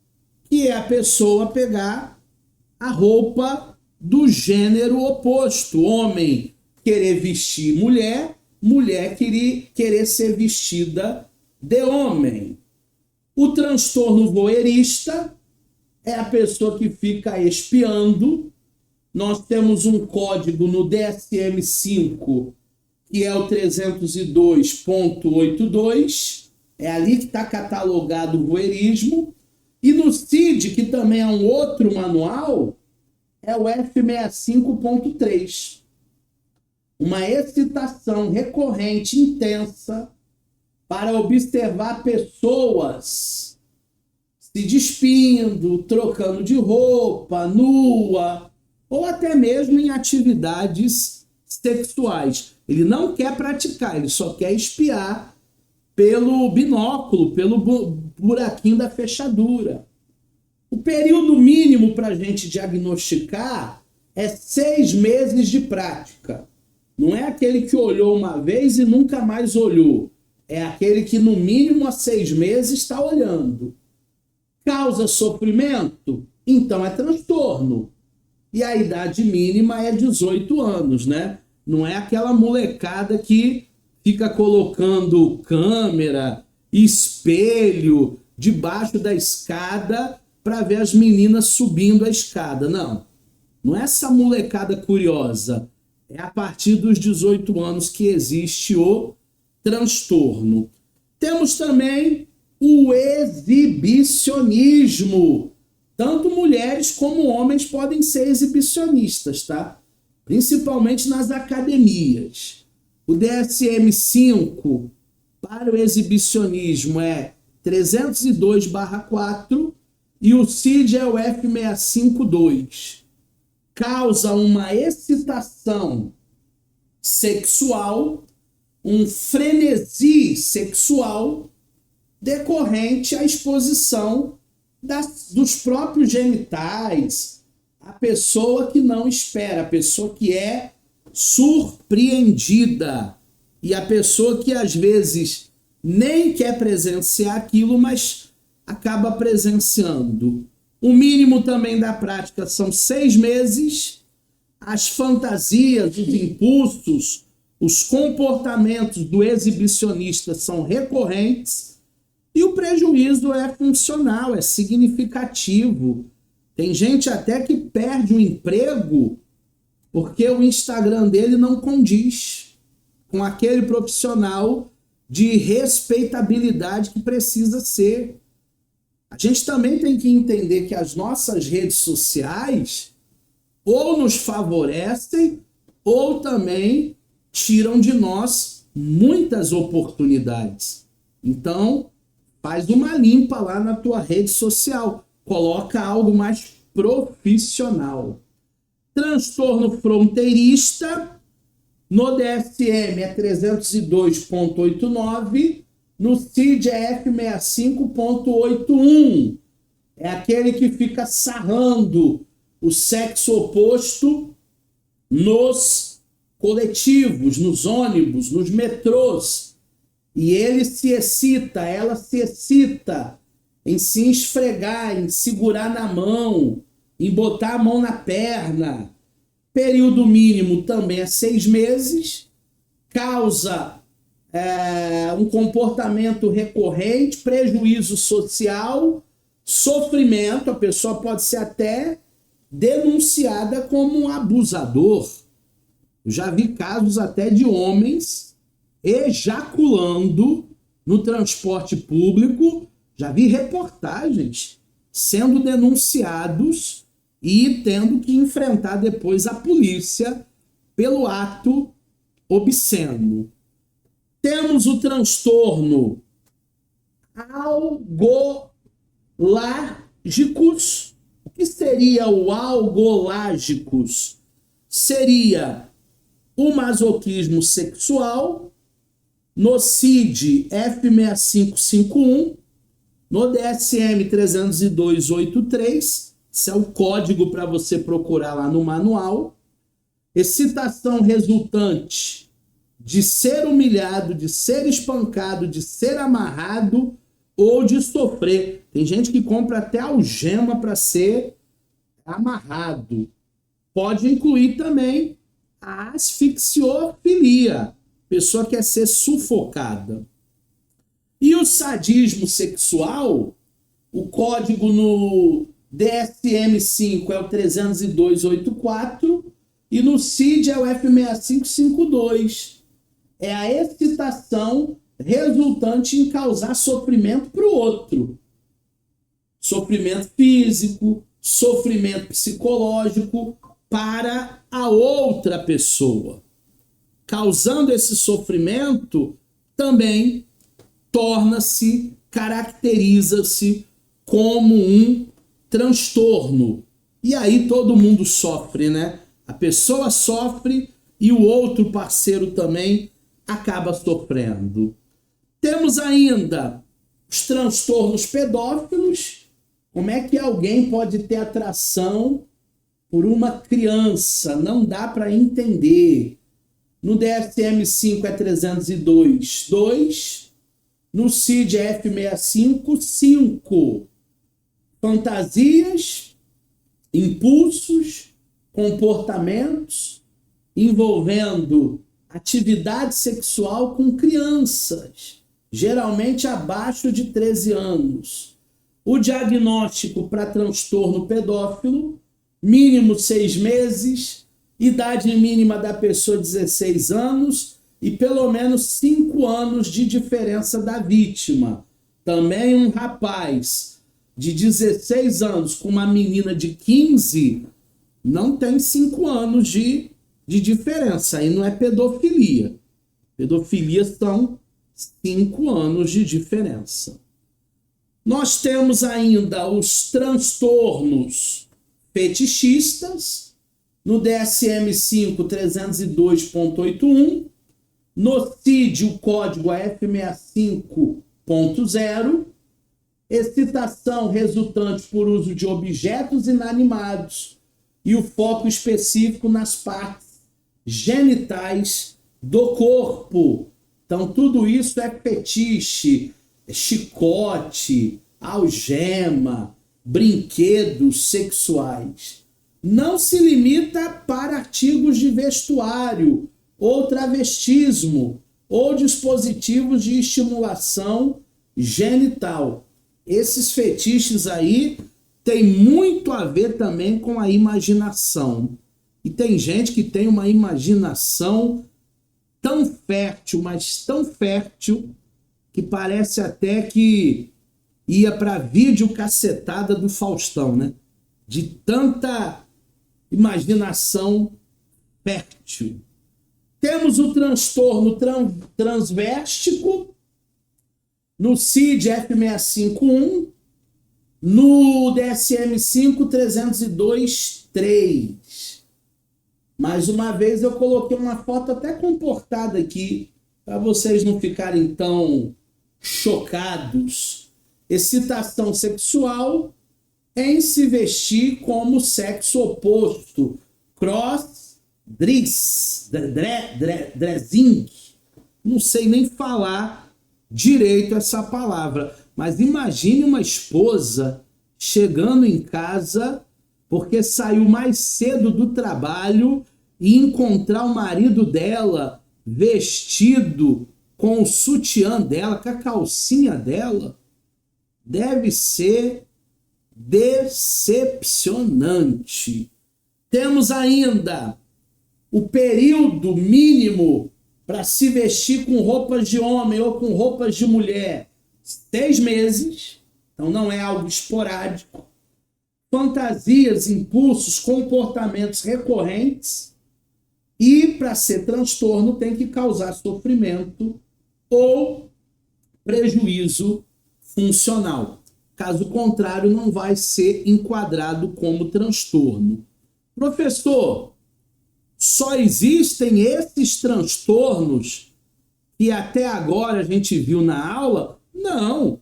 que é a pessoa pegar a roupa do gênero oposto. Homem querer vestir mulher, mulher querer ser vestida de homem. O transtorno voyeurista é a pessoa que fica espiando. Nós temos um código no DSM-5, que é o 302.82. É ali que está catalogado o voyeurismo. E no CID, que também é um outro manual, é o F65.3. Uma excitação recorrente, intensa, para observar pessoas se despindo, trocando de roupa, nua, ou até mesmo em atividades sexuais. Ele não quer praticar, ele só quer espiar pelo binóculo, pelo buraquinho da fechadura. O período mínimo para a gente diagnosticar é 6 meses de prática. Não é aquele que olhou uma vez e nunca mais olhou. É aquele que no mínimo há 6 meses está olhando. Causa sofrimento? Então é transtorno. E a idade mínima é 18 anos, né? Não é aquela molecada que fica colocando câmera, espelho debaixo da escada para ver as meninas subindo a escada. Não. Não é essa molecada curiosa. É a partir dos 18 anos que existe o transtorno. Temos também o exibicionismo. Tanto mulheres como homens podem ser exibicionistas, tá? Principalmente nas academias. O DSM-5 para o exibicionismo é 302/4 e o CID é o F652. Causa uma excitação sexual, um frenesi sexual decorrente à exposição dos próprios genitais, a pessoa que não espera, a pessoa que é surpreendida e a pessoa que às vezes nem quer presenciar aquilo, mas acaba presenciando. O mínimo também da prática são 6 meses. As fantasias, os impulsos, os comportamentos do exibicionista são recorrentes e o prejuízo é funcional, é significativo. Tem gente até que perde o emprego porque o Instagram dele não condiz com aquele profissional de respeitabilidade que precisa ser. A gente também tem que entender que as nossas redes sociais ou nos favorecem ou também tiram de nós muitas oportunidades. Então, faz uma limpa lá na tua rede social. Coloca algo mais profissional. Transtorno fronteirista, no DSM é 302,89, no CID é F65,81. É aquele que fica sarrando o sexo oposto nos coletivos, nos ônibus, nos metrôs. E ele se excita, ela se excita em se esfregar, em segurar na mão, em botar a mão na perna. Período mínimo também é 6 meses. Causa um comportamento recorrente, prejuízo social, sofrimento. A pessoa pode ser até denunciada como um abusador. Eu já vi casos até de homens ejaculando no transporte público. Já vi reportagens sendo denunciados e tendo que enfrentar depois a polícia pelo ato obsceno. Temos o transtorno algolágicos. O que seria o algolágicos? Seria o masoquismo sexual, no CID F6551, no DSM 302,83, esse é o código para você procurar lá no manual. Excitação resultante de ser humilhado, de ser espancado, de ser amarrado ou de sofrer. Tem gente que compra até algema para ser amarrado. Pode incluir também a asfixiofilia, pessoa que quer ser sufocada. E o sadismo sexual, o código no DSM-5 é o 302,84 e no CID é o F6552. É a excitação resultante em causar sofrimento para o outro. Sofrimento físico, sofrimento psicológico para a outra pessoa. Causando esse sofrimento também caracteriza-se como um transtorno. E aí todo mundo sofre, né? A pessoa sofre e o outro parceiro também acaba sofrendo. Temos ainda os transtornos pedófilos. Como é que alguém pode ter atração por uma criança? Não dá para entender. No DSM-5 é 302,2. No CID é F65, 5. Fantasias, impulsos, comportamentos envolvendo atividade sexual com crianças, geralmente abaixo de 13 anos. O diagnóstico para transtorno pedófilo, mínimo 6 meses, idade mínima da pessoa 16 anos e pelo menos 5 anos de diferença da vítima. Também um rapaz de 16 anos com uma menina de 15 não tem 5 anos de diferença. Aí não é pedofilia. Pedofilia são 5 anos de diferença. Nós temos ainda os transtornos fetichistas, no DSM-5 302.81, no CID o código é F65.0, excitação resultante por uso de objetos inanimados e o foco específico nas partes genitais do corpo. Então tudo isso é fetiche, chicote, algema, brinquedos sexuais. Não se limita para artigos de vestuário, ou travestismo, ou dispositivos de estimulação genital. Esses fetiches aí têm muito a ver também com a imaginação. E tem gente que tem uma imaginação tão fértil, mas tão fértil, que parece até que ia para vídeo cacetada do Faustão, né? De tanta imaginação fértil. Temos o transtorno transvéstico, no CID F651, no DSM-5 302.3. Mais uma vez eu coloquei uma foto até comportada aqui, para vocês não ficarem tão chocados. Excitação sexual em se vestir como sexo oposto. Cross-dressing. Não sei nem falar direito essa palavra, mas imagine uma esposa chegando em casa porque saiu mais cedo do trabalho e encontrar o marido dela vestido com o sutiã dela, com a calcinha dela. Deve ser decepcionante. Temos ainda o período mínimo para se vestir com roupas de homem ou com roupas de mulher. 6 meses, então não é algo esporádico. Fantasias, impulsos, comportamentos recorrentes. E para ser transtorno tem que causar sofrimento ou prejuízo funcional. Caso contrário, não vai ser enquadrado como transtorno. Professor, só existem esses transtornos que até agora a gente viu na aula? Não.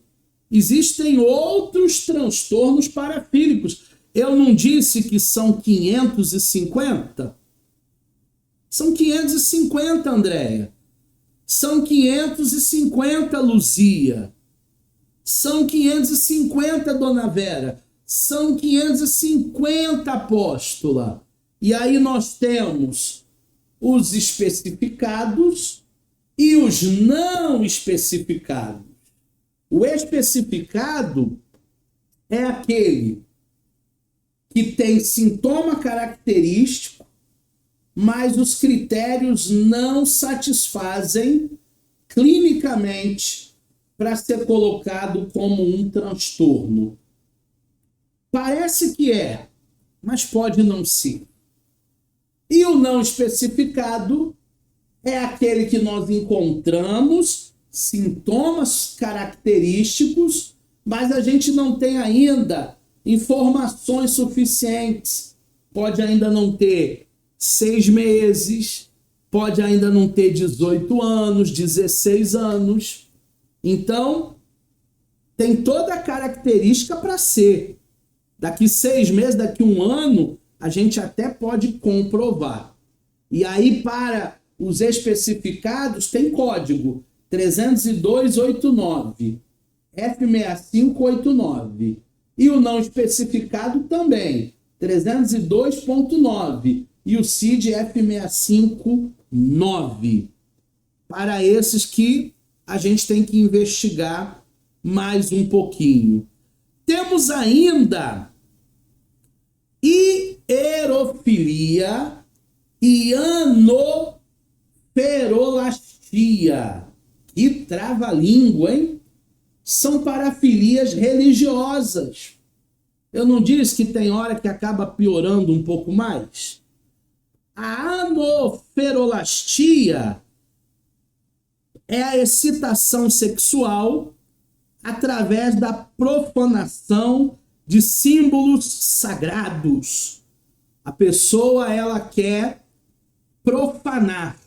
Existem outros transtornos parafílicos. Eu não disse que são 550? São 550, Andréia. São 550, Luzia. São 550, Dona Vera. São 550, Apóstola. E aí nós temos os especificados e os não especificados. O especificado é aquele que tem sintoma característico, mas os critérios não satisfazem clinicamente para ser colocado como um transtorno. Parece que é, mas pode não ser. E o não especificado é aquele que nós encontramos sintomas característicos, mas a gente não tem ainda informações suficientes. Pode ainda não ter 6 meses, pode ainda não ter 18 anos, 16 anos. Então, tem toda a característica para ser. Daqui 6 meses, daqui 1 ano, a gente até pode comprovar. E aí, para os especificados, tem código 30289, F6589. E o não especificado também, 302.9. E o CID F659. Para esses que a gente tem que investigar mais um pouquinho. Temos ainda hierofilia e anoferolastia. Que trava-língua, hein? São parafilias religiosas. Eu não disse que tem hora que acaba piorando um pouco mais? A anoferolastia é a excitação sexual através da profanação de símbolos sagrados. A pessoa, ela quer profanar.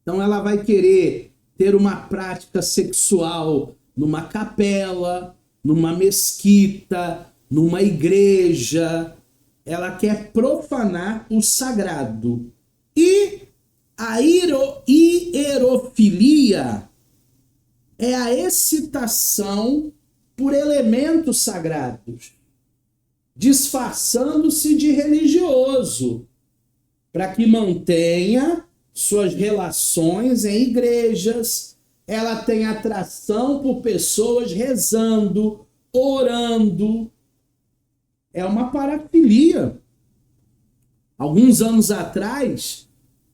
Então ela vai querer ter uma prática sexual numa capela, numa mesquita, numa igreja. Ela quer profanar o sagrado. E a hierofilia é a excitação por elementos sagrados, disfarçando-se de religioso, para que mantenha suas relações em igrejas. Ela tem atração por pessoas rezando, orando. É uma parafilia. Alguns anos atrás,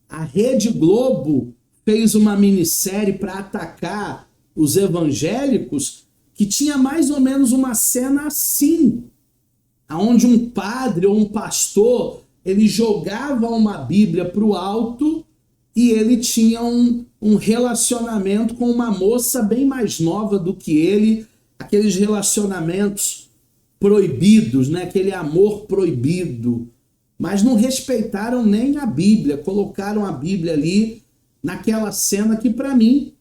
a Rede Globo fez uma minissérie para atacar os evangélicos, que tinha mais ou menos uma cena assim, onde um padre ou um pastor, ele jogava uma Bíblia para o alto e ele tinha um relacionamento com uma moça bem mais nova do que ele, aqueles relacionamentos proibidos, né? Aquele amor proibido. Mas não respeitaram nem a Bíblia, colocaram a Bíblia ali naquela cena que, para mim,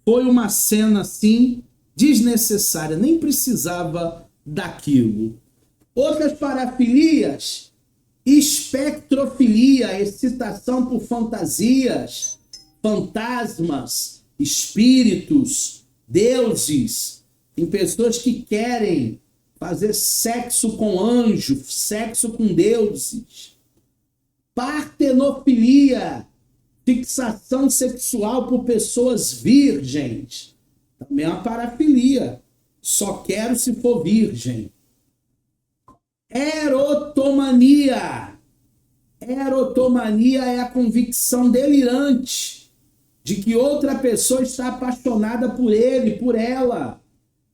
foi uma cena assim desnecessária, nem precisava daquilo. Outras parafilias, espectrofilia, excitação por fantasias, fantasmas, espíritos, deuses. Tem pessoas que querem fazer sexo com anjos, sexo com deuses. Partenofilia, fixação sexual por pessoas virgens. Também é uma parafilia. Só quero se for virgem. Erotomania. Erotomania é a convicção delirante de que outra pessoa está apaixonada por ele, por ela.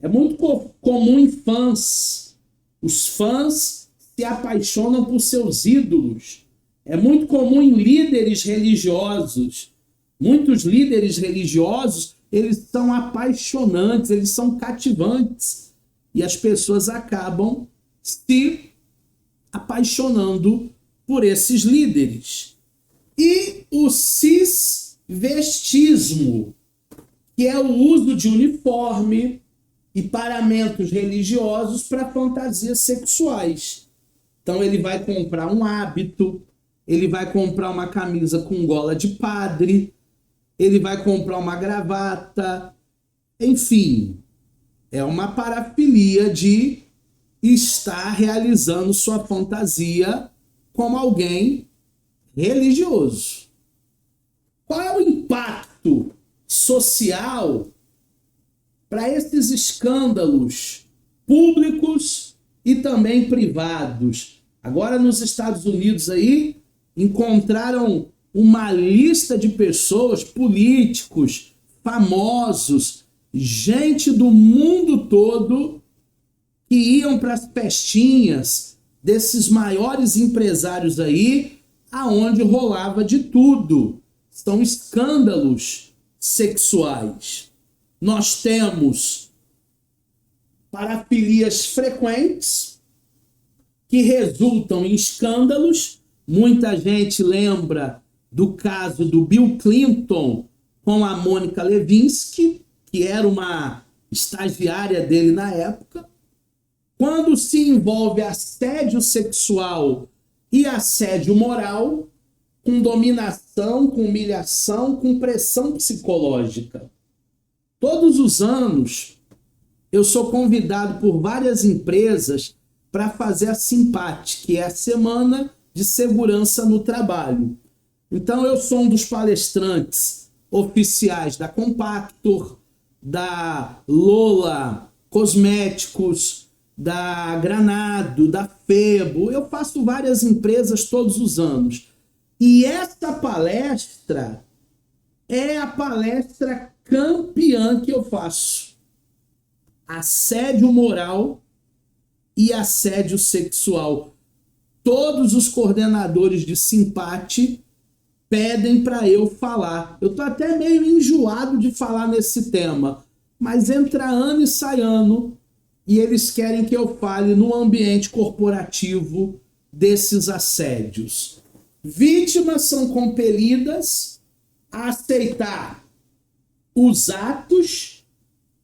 É muito comum em fãs. Os fãs se apaixonam por seus ídolos. É muito comum em líderes religiosos. Muitos líderes religiosos, eles são apaixonantes, eles são cativantes. E as pessoas acabam se apaixonando por esses líderes. E o cisvestismo, que é o uso de uniforme e paramentos religiosos para fantasias sexuais. Então ele vai comprar um hábito, ele vai comprar uma camisa com gola de padre, ele vai comprar uma gravata, enfim, é uma parafilia de estar realizando sua fantasia como alguém religioso. Qual é o impacto social para esses escândalos públicos e também privados? Agora nos Estados Unidos aí encontraram uma lista de pessoas, políticos, famosos, gente do mundo todo que iam para as festinhas desses maiores empresários aí, aonde rolava de tudo. São escândalos sexuais. nós temos parafilias frequentes que resultam em escândalos. Muita gente lembra do caso do Bill Clinton com a Mônica Lewinsky, que era uma estagiária dele na época. Quando se envolve assédio sexual e assédio moral, com dominação, com humilhação, com pressão psicológica. Todos os anos, eu sou convidado por várias empresas para fazer a SIMPAT, que é a Semana de Segurança no Trabalho. Então, eu sou um dos palestrantes oficiais da Compactor, da Lola Cosméticos, da Granado, da Febo. Eu faço várias empresas todos os anos. E esta palestra é a palestra campeã que eu faço. Assédio moral e assédio sexual. Todos os coordenadores de Simpate pedem para eu falar. Eu tô até meio enjoado de falar nesse tema, mas entra ano e sai ano e eles querem que eu fale no ambiente corporativo desses assédios. Vítimas são compelidas a aceitar os atos,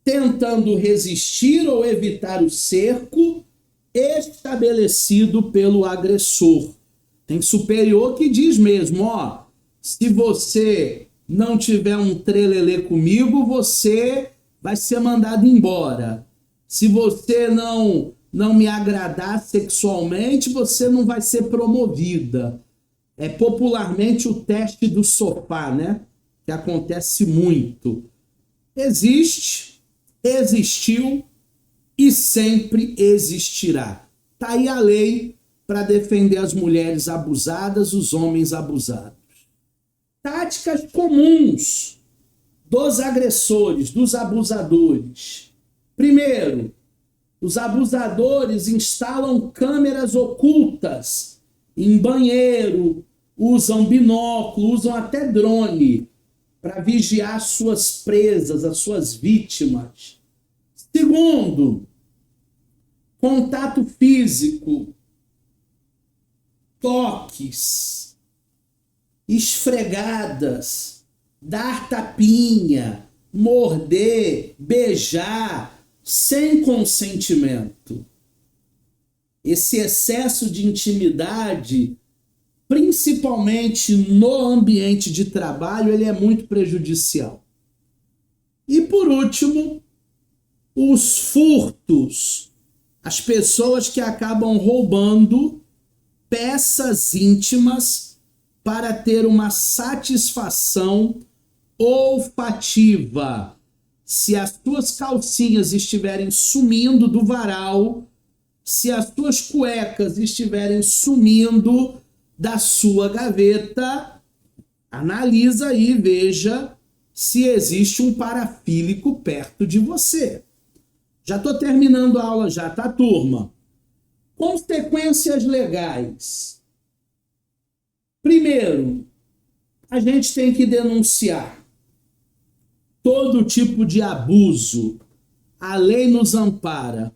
tentando resistir ou evitar o cerco estabelecido pelo agressor. Tem superior que diz mesmo, ó, se você não tiver um trelelê comigo, você vai ser mandado embora. Se você não me agradar sexualmente, você não vai ser promovida. É popularmente o teste do sofá, né? Que acontece muito. Existe, existiu e sempre existirá. Tá aí a lei para defender as mulheres abusadas, os homens abusados. Táticas comuns dos agressores, dos abusadores. Primeiro, os abusadores instalam câmeras ocultas em banheiro, usam binóculo, usam até drone para vigiar suas presas, as suas vítimas. Segundo, contato físico, toques, esfregadas, dar tapinha, morder, beijar, sem consentimento. Esse excesso de intimidade, principalmente no ambiente de trabalho, ele é muito prejudicial. E por último, os furtos, as pessoas que acabam roubando peças íntimas para ter uma satisfação olfativa. Se as tuas calcinhas estiverem sumindo do varal, se as tuas cuecas estiverem sumindo da sua gaveta, analisa aí, veja se existe um parafílico perto de você. Já estou terminando a aula já, tá, turma? Consequências legais. Primeiro, a gente tem que denunciar todo tipo de abuso. A lei nos ampara.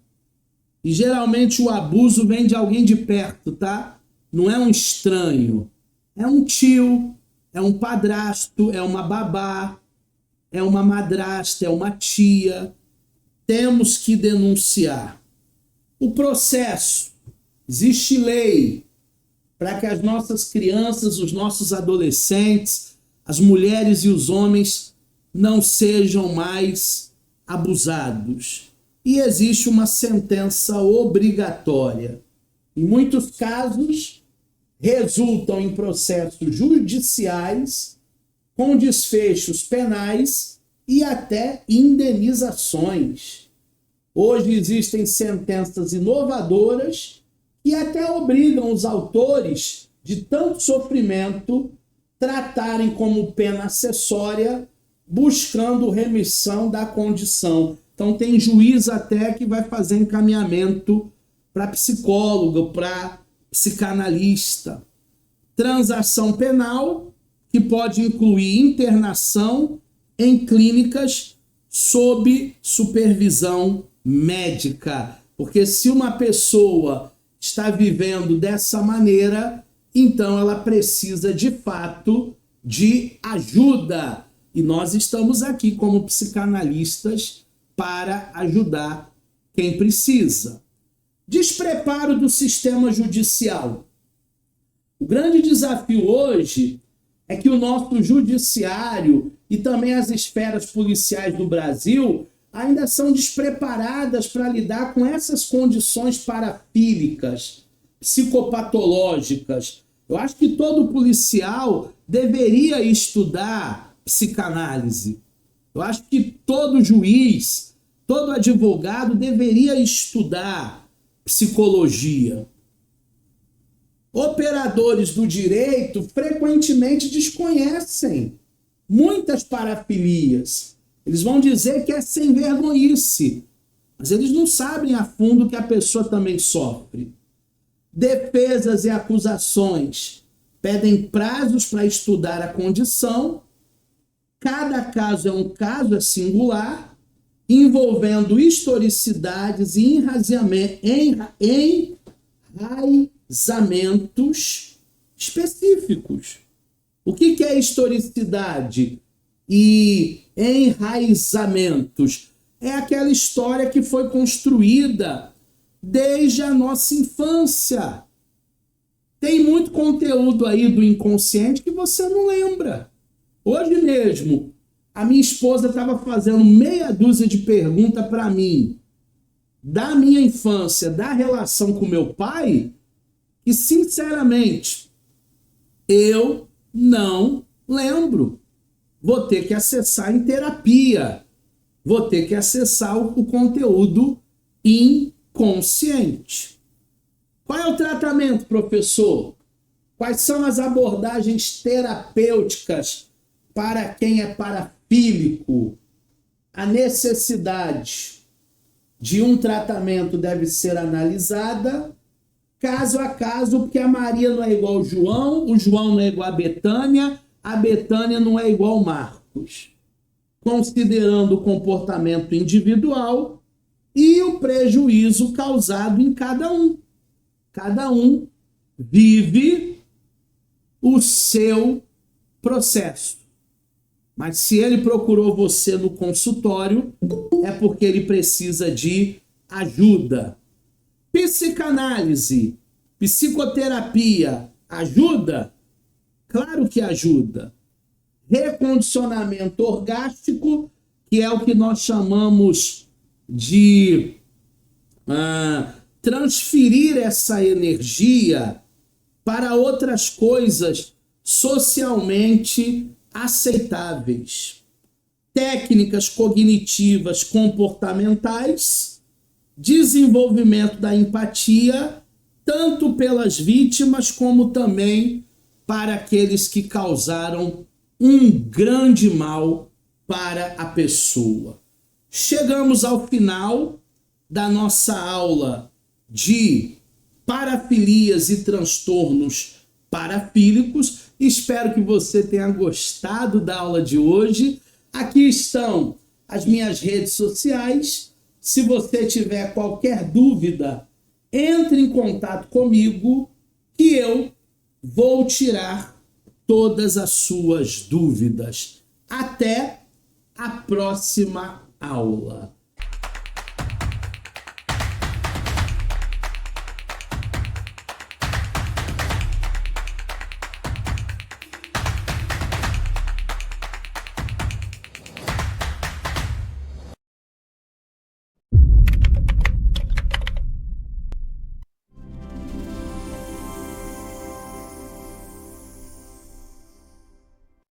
E geralmente o abuso vem de alguém de perto, tá? Não é um estranho. É um tio, é um padrasto, é uma babá, é uma madrasta, é uma tia. Temos que denunciar. O processo. Existe lei para que as nossas crianças, os nossos adolescentes, as mulheres e os homens não sejam mais abusados. E existe uma sentença obrigatória. Em muitos casos, resultam em processos judiciais, com desfechos penais e até indenizações. Hoje existem sentenças inovadoras que até obrigam os autores de tanto sofrimento tratarem como pena acessória, buscando remissão da condição. Então tem juiz até que vai fazer encaminhamento para psicólogo, para psicanalista. Transação penal, que pode incluir internação em clínicas sob supervisão médica. Porque se uma pessoa está vivendo dessa maneira, então ela precisa de fato de ajuda. E nós estamos aqui como psicanalistas para ajudar quem precisa. Despreparo do sistema judicial. O grande desafio hoje é que o nosso judiciário e também as esferas policiais do Brasil ainda são despreparadas para lidar com essas condições parafílicas, psicopatológicas. Eu acho que todo policial deveria estudar psicanálise. Eu acho que todo juiz, todo advogado deveria estudar psicologia. Operadores do direito frequentemente desconhecem muitas parafilias. Eles vão dizer que é sem vergonhice, mas eles não sabem a fundo que a pessoa também sofre. Defesas e acusações pedem prazos para estudar a condição. Cada caso é um caso, é singular, envolvendo historicidades e enraizamentos específicos. O que é historicidade e enraizamentos? É aquela história que foi construída desde a nossa infância. Tem muito conteúdo aí do inconsciente que você não lembra. Hoje mesmo, a minha esposa estava fazendo meia dúzia de perguntas para mim da minha infância, da relação com meu pai, e sinceramente, eu não lembro. Vou ter que acessar em terapia. Vou ter que acessar o conteúdo inconsciente. Qual é o tratamento, professor? Quais são as abordagens terapêuticas para quem é parafílico? A necessidade de um tratamento deve ser analisada caso a caso, porque a Maria não é igual ao João, o João não é igual a Betânia não é igual ao Marcos. Considerando o comportamento individual e o prejuízo causado em cada um. Cada um vive o seu processo. Mas se ele procurou você no consultório, é porque ele precisa de ajuda. Psicanálise, psicoterapia, ajuda? Claro que ajuda. Recondicionamento orgástico, que é o que nós chamamos de transferir essa energia para outras coisas socialmente aceitáveis. Técnicas cognitivas comportamentais, desenvolvimento da empatia, tanto pelas vítimas como também para aqueles que causaram um grande mal para a pessoa. Chegamos ao final da nossa aula de parafilias e transtornos parafílicos. Espero que você tenha gostado da aula de hoje. Aqui estão as minhas redes sociais. Se você tiver qualquer dúvida, entre em contato comigo que eu vou tirar todas as suas dúvidas. Até a próxima aula.